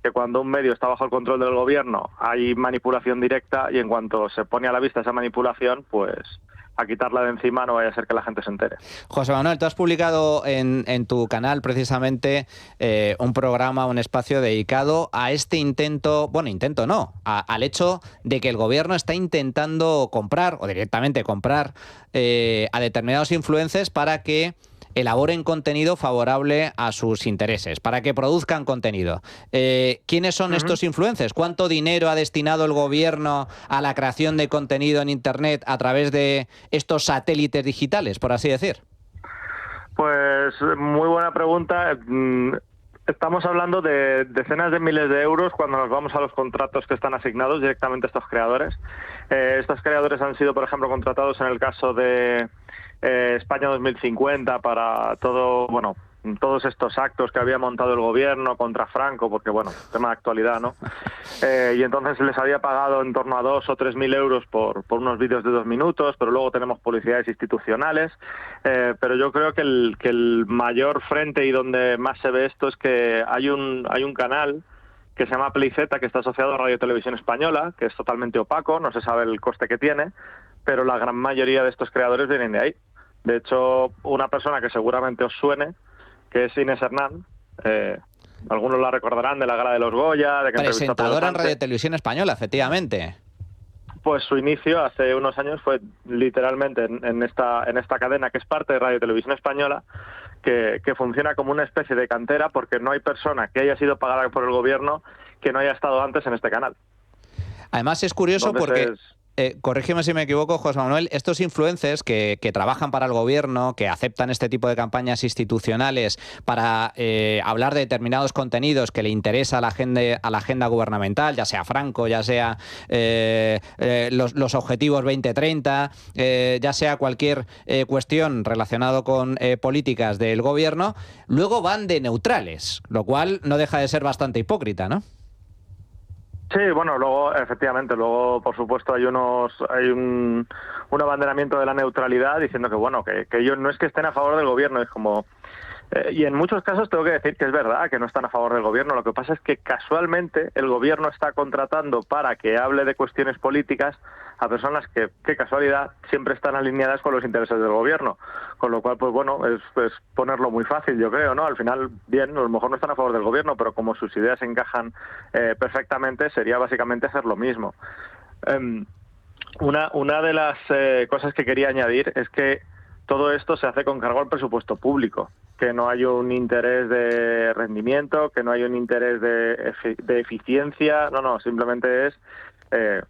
que cuando un medio está bajo el control del gobierno hay manipulación directa, y en cuanto se pone a la vista esa manipulación, pues a quitarla de encima no vaya a ser que la gente se entere. José Manuel, tú has publicado en tu canal precisamente un programa, un espacio dedicado a este al hecho de que el gobierno está intentando comprar, o directamente comprar, a determinados influencers para que elaboren contenido favorable a sus intereses, para que produzcan contenido. ¿Quiénes son estos influencers? ¿Cuánto dinero ha destinado el gobierno a la creación de contenido en Internet a través de estos satélites digitales, por así decir? Pues muy buena pregunta. Estamos hablando de decenas de miles de euros cuando nos vamos a los contratos que están asignados directamente a estos creadores. Estos creadores han sido, por ejemplo, contratados en el caso de España 2050 para todos estos actos que había montado el gobierno contra Franco, porque tema de actualidad, ¿no? Y entonces les había pagado en torno a 2.000 o 3.000 euros por unos vídeos de 2 minutos, pero luego tenemos publicidades institucionales. Pero yo creo que el mayor frente y donde más se ve esto es que hay un canal que se llama Playzeta, que está asociado a Radio Televisión Española, que es totalmente opaco, no se sabe el coste que tiene, pero la gran mayoría de estos creadores vienen de ahí. De hecho, una persona que seguramente os suene, que es Inés Hernán, algunos la recordarán de la Gala de los Goya, de que presentadora en Radio Televisión Española, efectivamente. Pues su inicio hace unos años fue literalmente en esta cadena que es parte de Radio Televisión Española, que funciona como una especie de cantera, porque no hay persona que haya sido pagada por el gobierno que no haya estado antes en este canal. Además es curioso porque... corrígeme si me equivoco, José Manuel, estos influencers que trabajan para el gobierno, que aceptan este tipo de campañas institucionales para hablar de determinados contenidos que le interesa a la agenda gubernamental, ya sea Franco, ya sea los objetivos 2030, ya sea cualquier cuestión relacionada con políticas del gobierno, luego van de neutrales, lo cual no deja de ser bastante hipócrita, ¿no? Sí, luego, efectivamente, por supuesto, hay un abanderamiento de la neutralidad diciendo que ellos no es que estén a favor del gobierno, es como... y en muchos casos tengo que decir que es verdad que no están a favor del gobierno. Lo que pasa es que casualmente el gobierno está contratando para que hable de cuestiones políticas a personas que casualidad siempre están alineadas con los intereses del gobierno, con lo cual es ponerlo muy fácil, yo creo, ¿no? Al final, bien, a lo mejor no están a favor del gobierno, pero como sus ideas encajan perfectamente, sería básicamente hacer lo mismo. Una de las cosas que quería añadir es que todo esto se hace con cargo al presupuesto público, que no hay un interés de rendimiento, que no hay un interés de eficiencia, simplemente es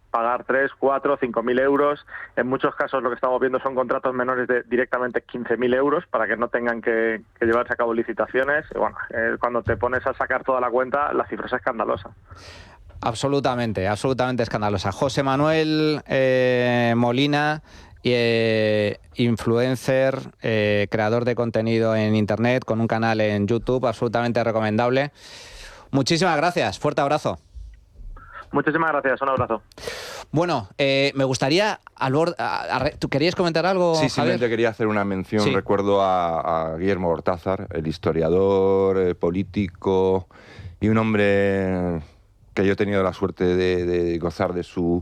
pagar 3, 4, 5.000 euros. En muchos casos lo que estamos viendo son contratos menores de directamente 15.000 euros para que no tengan que llevarse a cabo licitaciones. Cuando te pones a sacar toda la cuenta, la cifra es escandalosa. Absolutamente escandalosa. José Manuel Molina, influencer, creador de contenido en Internet, con un canal en YouTube absolutamente recomendable. Muchísimas gracias, fuerte abrazo. Muchísimas gracias, un abrazo. Bueno, me gustaría, ¿tú querías comentar algo, Sí, simplemente quería hacer una mención. Sí. Recuerdo a Guillermo Cortázar, el historiador, político y un hombre que yo he tenido la suerte de gozar de su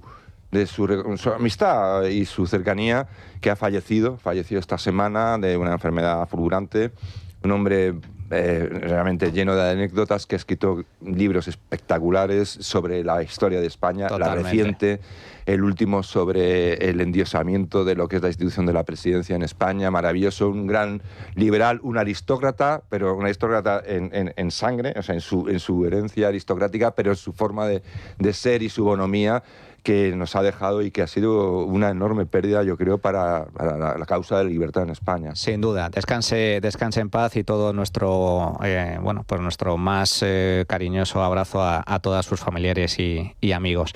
amistad y su cercanía, que falleció esta semana de una enfermedad fulgurante. Un hombre realmente lleno de anécdotas, que ha escrito libros espectaculares sobre la historia de España. Totalmente. La reciente, el último sobre el endiosamiento de lo que es la institución de la presidencia en España, maravilloso, un gran liberal, un aristócrata, pero un aristócrata en sangre, o sea, en su herencia aristocrática, pero en su forma de ser y su bonomía, que nos ha dejado y que ha sido una enorme pérdida, yo creo, para la causa de la libertad en España. Sin duda. Descanse en paz, y todo nuestro nuestro más cariñoso abrazo a todas sus familiares y amigos.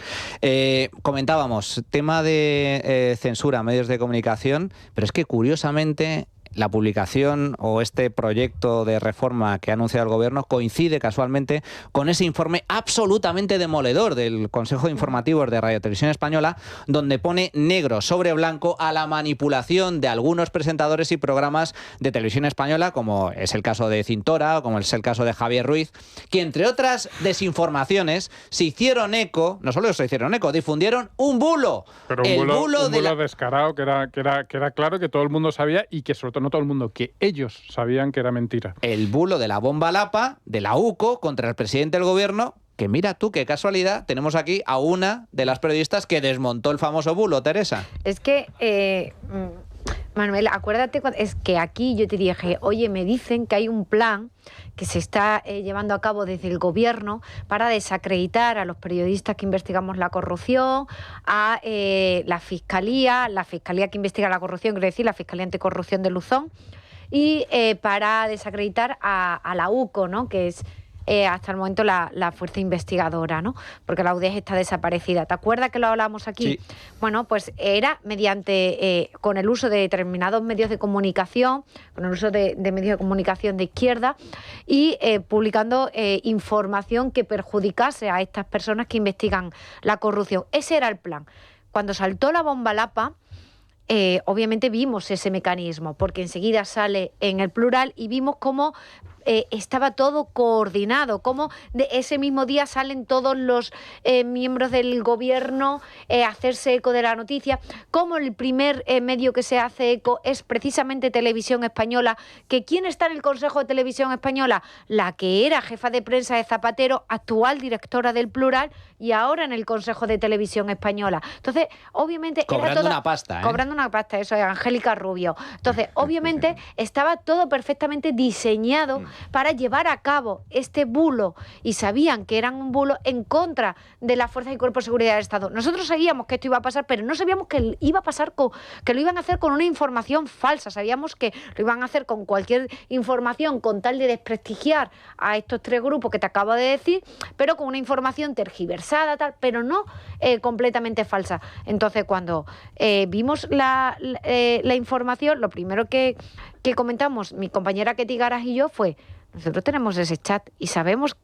Comentábamos tema de censura a medios de comunicación, pero es que curiosamente la publicación o este proyecto de reforma que ha anunciado el Gobierno coincide casualmente con ese informe absolutamente demoledor del Consejo de Informativos de Radio Televisión Española, donde pone negro sobre blanco a la manipulación de algunos presentadores y programas de Televisión Española, como es el caso de Cintora o como es el caso de Javier Ruiz, que entre otras desinformaciones se hicieron eco, no solo se hicieron eco, difundieron un bulo. Pero un bulo descarado, que era claro, que todo el mundo sabía, y que sobre todo no todo el mundo, que ellos sabían que era mentira. El bulo de la bomba Lapa, de la UCO, contra el presidente del Gobierno, que mira tú, qué casualidad, tenemos aquí a una de las periodistas que desmontó el famoso bulo, Teresa. Es que... Manuel, acuérdate, es que aquí yo te dije, oye, me dicen que hay un plan que se está llevando a cabo desde el Gobierno para desacreditar a los periodistas que investigamos la corrupción, a la Fiscalía que investiga la corrupción, quiero decir, la Fiscalía Anticorrupción de Luzón, y para desacreditar a la UCO, ¿no?, que es hasta el momento la fuerza investigadora, ¿no? Porque la UDES está desaparecida. ¿Te acuerdas que lo hablábamos aquí? Sí. Bueno, pues era mediante, con el uso de determinados medios de comunicación, con el uso de medios de comunicación de izquierda y publicando información que perjudicase a estas personas que investigan la corrupción. Ese era el plan. Cuando saltó la bomba Lapa, obviamente vimos ese mecanismo, porque enseguida sale en el plural y vimos cómo estaba todo coordinado, cómo de ese mismo día salen todos los miembros del Gobierno a hacerse eco de la noticia, cómo el primer medio que se hace eco es precisamente Televisión Española, que ¿quién está en el Consejo de Televisión Española? La que era jefa de prensa de Zapatero, actual directora del Plural, y ahora en el Consejo de Televisión Española. Entonces, obviamente... Cobrando una pasta, ¿eh? Cobrando una pasta, eso es Angélica Rubio. Entonces, obviamente, estaba todo perfectamente diseñado para llevar a cabo este bulo, y sabían que eran un bulo en contra de las fuerzas y cuerpos de seguridad del Estado. Nosotros sabíamos que esto iba a pasar, pero no sabíamos que iba a pasar que lo iban a hacer con una información falsa. Sabíamos que lo iban a hacer con cualquier información con tal de desprestigiar a estos tres grupos que te acabo de decir, pero con una información tergiversada, tal, pero no completamente falsa. Entonces, cuando vimos la información, lo primero que comentamos mi compañera Ketty Garas y yo fue: nosotros tenemos ese chat y sabemos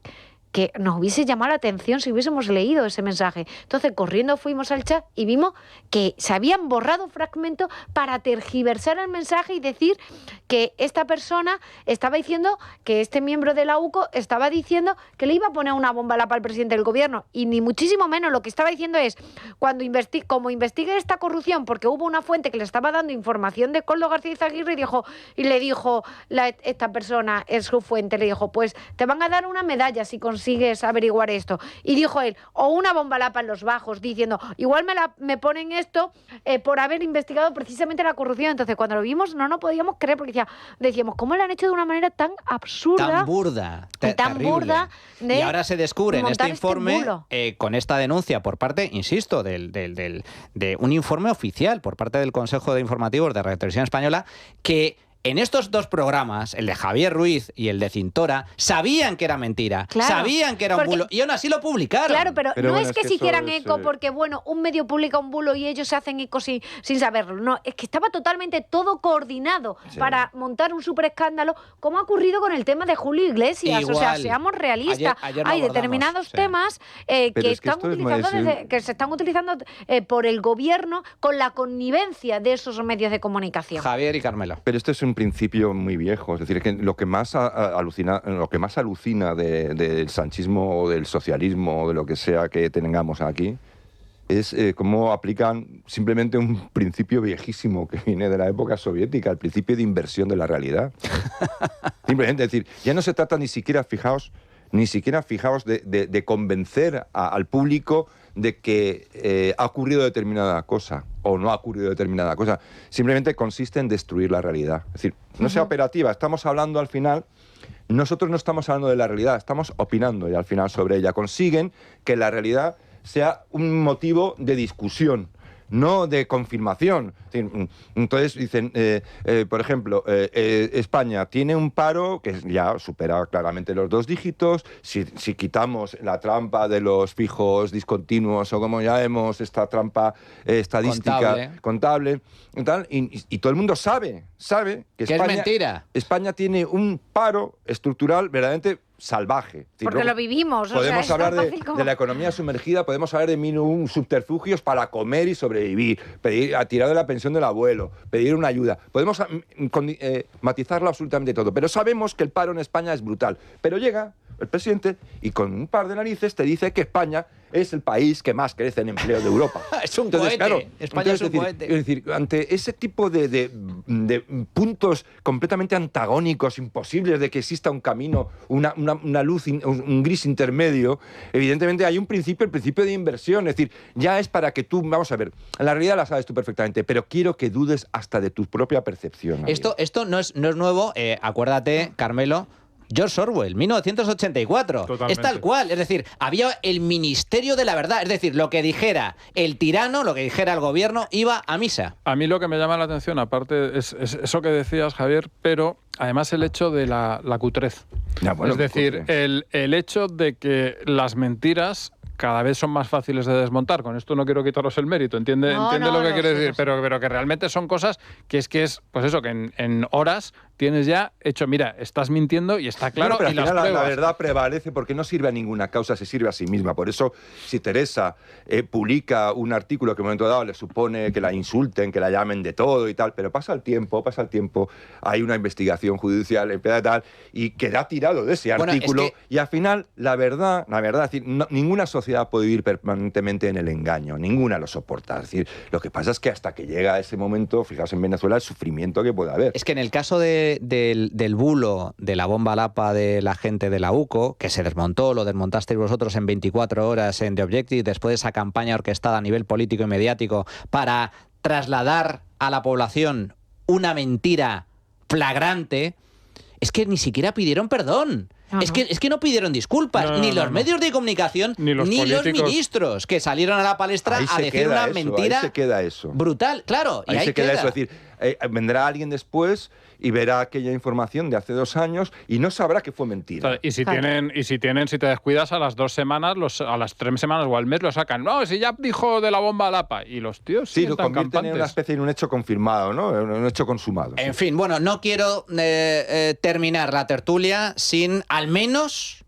que nos hubiese llamado la atención si hubiésemos leído ese mensaje. Entonces, corriendo fuimos al chat y vimos que se habían borrado fragmentos para tergiversar el mensaje y decir que esta persona estaba diciendo, que este miembro de la UCO estaba diciendo que le iba a poner una bomba Lapa al presidente del Gobierno, y ni muchísimo menos. Lo que estaba diciendo es, como investigue esta corrupción, porque hubo una fuente que le estaba dando información de Koldo García Izaguirre y le dijo esta persona, es su fuente, le dijo, pues te van a dar una medalla si consigues averiguar esto. Y dijo él, o una bomba Lapa en los bajos, diciendo, igual me ponen esto por haber investigado precisamente la corrupción. Entonces, cuando lo vimos, no nos podíamos creer, porque decíamos, ¿cómo lo han hecho de una manera tan absurda? Tan burda. Tan burda. Y ahora se descubre en este informe, con esta denuncia por parte, insisto, de un informe oficial por parte del Consejo de Informativos de Radio Televisión Española, que en estos dos programas, el de Javier Ruiz y el de Cintora, sabían que era mentira, sabían que era un bulo, y aún así lo publicaron. Claro, pero no bueno, es que se hicieran eco porque, bueno, un medio publica un bulo y ellos se hacen eco sin saberlo. No, es que estaba totalmente todo coordinado para montar un súper escándalo, como ha ocurrido con el tema de Julio Iglesias. Igual. O sea, seamos realistas. Ayer hay determinados temas que se están utilizando por el Gobierno con la connivencia de esos medios de comunicación. Javier y Carmelo. Pero esto es un principio muy viejo, es decir, que lo que más alucina del sanchismo o del socialismo o de lo que sea que tengamos aquí es cómo aplican simplemente un principio viejísimo que viene de la época soviética, el principio de inversión de la realidad. Simplemente, es decir, ya no se trata ni siquiera, fijaos, de convencer al público de que ha ocurrido determinada cosa o no ha ocurrido determinada cosa. Simplemente consiste en destruir la realidad. Es decir, no sea operativa. Estamos hablando al final, nosotros no estamos hablando de la realidad, estamos opinando ya al final sobre ella. Consiguen que la realidad sea un motivo de discusión. no de confirmación. Entonces dicen, por ejemplo, España tiene un paro que ya supera claramente los 2 dígitos. Si quitamos la trampa de los fijos discontinuos, o como llamemos, esta trampa estadística contable y tal, y todo el mundo sabe que España, es mentira. España tiene un paro estructural verdaderamente salvaje. Porque lo vivimos. Podemos hablar de la economía sumergida, podemos hablar de mil subterfugios para comer y sobrevivir, tirar de la pensión del abuelo, pedir una ayuda. Podemos matizarlo absolutamente todo, pero sabemos que el paro en España es brutal. Pero llega el presidente y con un par de narices te dice que España es el país que más crece en empleo de Europa. Es un cohete. Claro, España es un cohete. Es decir, ante ese tipo de puntos completamente antagónicos, imposibles de que exista un camino, una luz, un gris intermedio, evidentemente hay un principio, el principio de inversión. Es decir, ya es para que tú, vamos a ver, la realidad la sabes tú perfectamente, pero quiero que dudes hasta de tu propia percepción. Esto no es nuevo, acuérdate, Carmelo, George Orwell, 1984. Totalmente. Es tal cual. Es decir, había el Ministerio de la Verdad. Es decir, lo que dijera el tirano, lo que dijera el gobierno, iba a misa. A mí lo que me llama la atención, aparte, es eso que decías, Javier, pero además el hecho de la cutrez. Es decir, el hecho de que las mentiras cada vez son más fáciles de desmontar. Con esto no quiero quitaros el mérito, entiende lo que quiero decir, pero que realmente son cosas que es pues eso, que en horas tienes ya hecho, mira, estás mintiendo y está claro, pero y las la pruebas. verdad prevalece porque no sirve a ninguna causa, se sirve a sí misma. Por eso, si Teresa publica un artículo que en un momento dado le supone que la insulten, que la llamen de todo y tal, pero pasa el tiempo, hay una investigación judicial, empieza tal, y queda tirado de ese artículo, y al final, la verdad, es decir, ninguna sociedad puede vivir permanentemente en el engaño, ninguna lo soporta. Es decir, lo que pasa es que hasta que llega ese momento, fijaos en Venezuela, el sufrimiento que puede haber. Es que en el caso del bulo de la bomba Lapa de la gente de la UCO, que se desmontó, lo desmontasteis vosotros en 24 horas en The Objective, después de esa campaña orquestada a nivel político y mediático para trasladar a la población una mentira flagrante, es que ni siquiera pidieron perdón. Es que no pidieron disculpas, ni los medios de comunicación, ni los ministros que salieron a la palestra a decir una mentira ahí se queda eso. Brutal, claro. Ahí se queda eso, es decir, vendrá alguien después y verá aquella información de hace 2 años y no sabrá que fue mentira. Y si te descuidas, a las 2 semanas, a las 3 semanas o al mes lo sacan. No, si ya dijo de la bomba Lapa. Y los tíos lo convierten en una especie de un hecho confirmado, ¿no? Un hecho consumado. En fin, bueno, no quiero terminar la tertulia sin al menos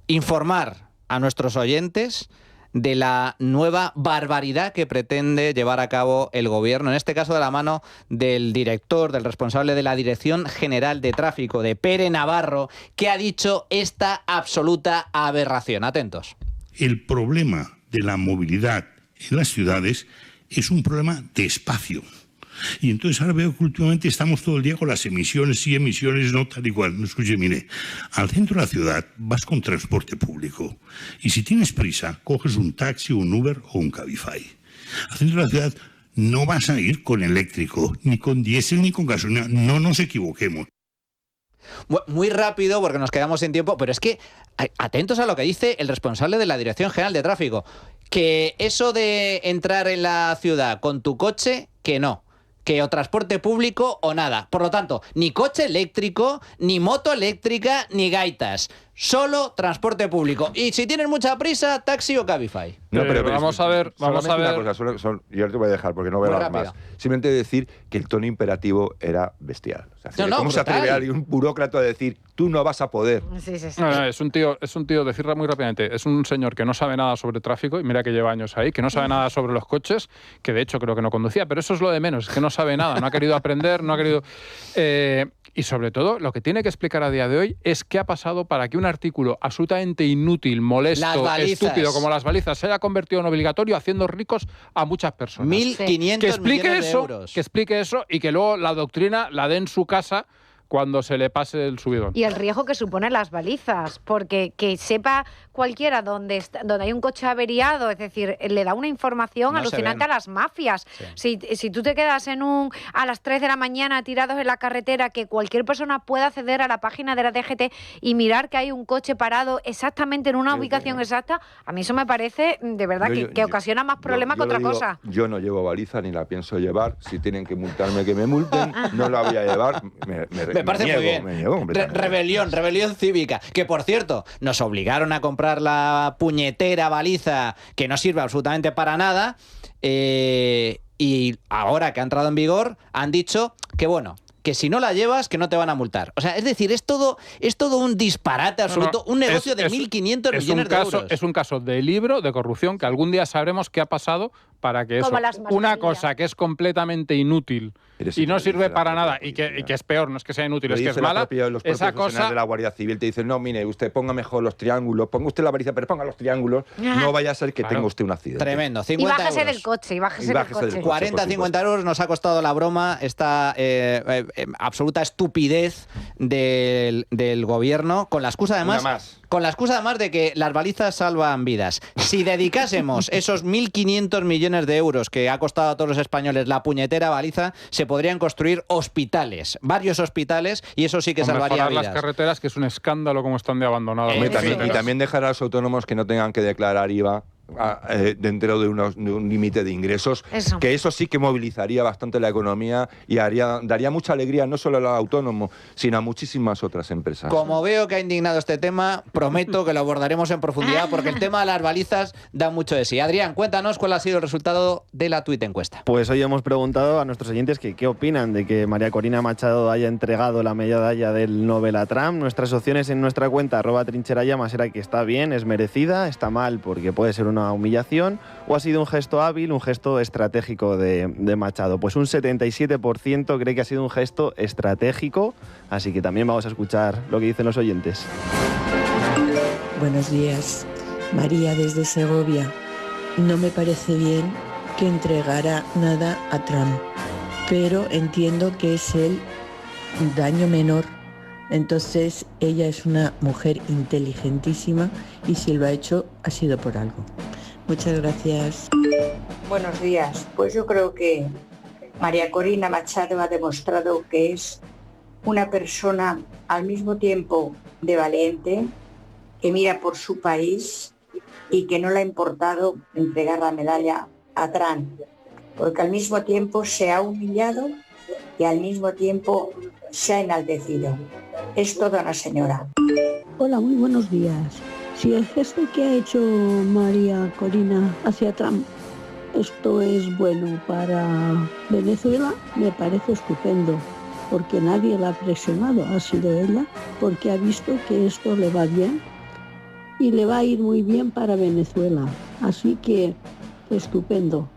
informar a nuestros oyentes de la nueva barbaridad que pretende llevar a cabo el gobierno, en este caso de la mano del director, del responsable de la Dirección General de Tráfico, de Pere Navarro, que ha dicho esta absoluta aberración. Atentos. El problema de la movilidad en las ciudades es un problema de espacio. Y entonces ahora veo que últimamente estamos todo el día con las emisiones y emisiones, no tal y cual. No, escuche, mire, al centro de la ciudad vas con transporte público y si tienes prisa, coges un taxi, un Uber o un Cabify. Al centro de la ciudad no vas a ir con eléctrico, ni con diésel, ni con gasolina. No nos equivoquemos. Muy rápido porque nos quedamos sin tiempo, pero es que atentos a lo que dice el responsable de la Dirección General de Tráfico, que eso de entrar en la ciudad con tu coche, que no. Que o transporte público o nada. Por lo tanto, ni coche eléctrico, ni moto eléctrica, ni gaitas. Solo transporte público. Y si tienes mucha prisa, taxi o Cabify. No, pero vamos a ver. Una cosa, yo te voy a dejar porque no voy a hablar más. Simplemente decir que el tono imperativo era bestial. O sea, ¿cómo se atreve alguien, un burócrata, a decir tú no vas a poder? Sí. No, es un tío, decirlo muy rápidamente, es un señor que no sabe nada sobre tráfico, y mira que lleva años ahí, que no sabe nada sobre los coches, que de hecho creo que no conducía, pero eso es lo de menos, es que no sabe nada, no ha querido aprender, no ha querido... y sobre todo, lo que tiene que explicar a día de hoy es qué ha pasado para que un artículo absolutamente inútil, molesto, estúpido como las balizas se haya convertido en obligatorio, haciendo ricos a muchas personas. 1.500 millones de euros. Que explique eso y que luego la doctrina la dé en su casa cuando se le pase el subidón. Y el riesgo que suponen las balizas, porque que sepa cualquiera donde hay un coche averiado, es decir, le da una información alucinante a las mafias. Sí. Si tú te quedas a las 3 de la mañana tirados en la carretera, que cualquier persona pueda acceder a la página de la DGT y mirar que hay un coche parado exactamente en una ubicación exacta, a mí eso me parece de verdad que ocasiona más problemas que otra cosa. Yo no llevo baliza ni la pienso llevar. Si tienen que multarme, que me multen. No la voy a llevar. Me parece muy bien. Rebelión cívica. Que, por cierto, nos obligaron a comprar la puñetera baliza que no sirve absolutamente para nada. Y ahora que ha entrado en vigor, han dicho que, bueno, que si no la llevas, que no te van a multar. O sea, es decir, es todo un disparate absoluto, un negocio de 1.500 millones de euros. Es un caso de libro de corrupción que algún día sabremos qué ha pasado para que eso, una cosa que es completamente inútil y no sirve para nada y que es peor, no es que sea inútil, es que es mala, esa cosa de la Guardia Civil te dicen, no, mire, usted ponga mejor los triángulos, ponga usted la baliza, pero ponga los triángulos, no vaya a ser que tenga usted un accidente. Tremendo, 50 y bájese euros. del coche, y bájese del coche. 40, 50 euros nos ha costado la broma, esta absoluta estupidez del gobierno, con la excusa además de que las balizas salvan vidas. Si dedicásemos esos 1.500 millones de euros que ha costado a todos los españoles la puñetera baliza, se podrían construir hospitales, varios hospitales, y eso sí que salvaría vidas. Las carreteras, que es un escándalo como están de abandonadas. Y también dejar a los autónomos que no tengan que declarar IVA dentro de un límite de ingresos, que eso sí que movilizaría bastante la economía y daría mucha alegría no solo a los autónomos, sino a muchísimas otras empresas. Como veo que ha indignado este tema, prometo que lo abordaremos en profundidad, porque el tema de las balizas da mucho de sí. Adrián, cuéntanos cuál ha sido el resultado de la tuit encuesta. Pues hoy hemos preguntado a nuestros oyentes que qué opinan de que María Corina Machado haya entregado la medalla del Nobel a Trump. Nuestras opciones en nuestra cuenta @trincherallamas era que está bien, es merecida, está mal porque puede ser una humillación, o ha sido un gesto hábil, un gesto estratégico de Machado. Pues un 77% cree que ha sido un gesto estratégico, así que también vamos a escuchar lo que dicen los oyentes. Buenos días, María desde Segovia. No me parece bien que entregara nada a Trump, pero entiendo que es el daño menor. Entonces ella es una mujer inteligentísima y si lo ha hecho ha sido por algo. Muchas gracias. Buenos días. Pues yo creo que María Corina Machado ha demostrado que es una persona al mismo tiempo de valiente, que mira por su país y que no le ha importado entregar la medalla a Trump, porque al mismo tiempo se ha humillado y al mismo tiempo se ha enaltecido. Es toda una señora. Hola, muy buenos días. Si el gesto que ha hecho María Corina hacia Trump, esto es bueno para Venezuela, me parece estupendo, porque nadie la ha presionado, ha sido ella, porque ha visto que esto le va bien y le va a ir muy bien para Venezuela. Así que, estupendo.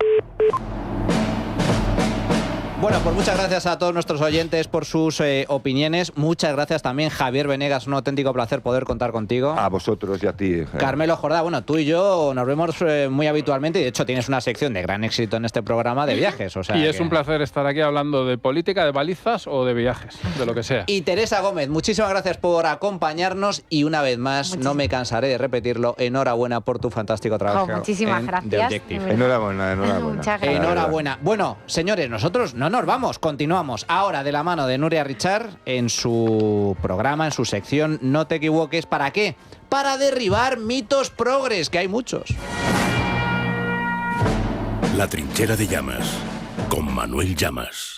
Bueno, pues muchas gracias a todos nuestros oyentes por sus opiniones. Muchas gracias también, Javier Venegas. Un auténtico placer poder contar contigo. A vosotros y a ti. Carmelo Jordá, bueno, tú y yo nos vemos muy habitualmente y de hecho tienes una sección de gran éxito en este programa de viajes. O sea, y es un placer estar aquí hablando de política, de balizas o de viajes, de lo que sea. Y Teresa Gómez, muchísimas gracias por acompañarnos y una vez más, no me cansaré de repetirlo, enhorabuena por tu fantástico trabajo. Muchísimas gracias. Enhorabuena. Muchas gracias. Enhorabuena. Bueno, señores, nosotros no nos vamos, continuamos ahora de la mano de Nuria Richard en su programa, en su sección No te equivoques. ¿Para qué? Para derribar mitos progres, que hay muchos. La trinchera de Llamas, con Manuel Llamas.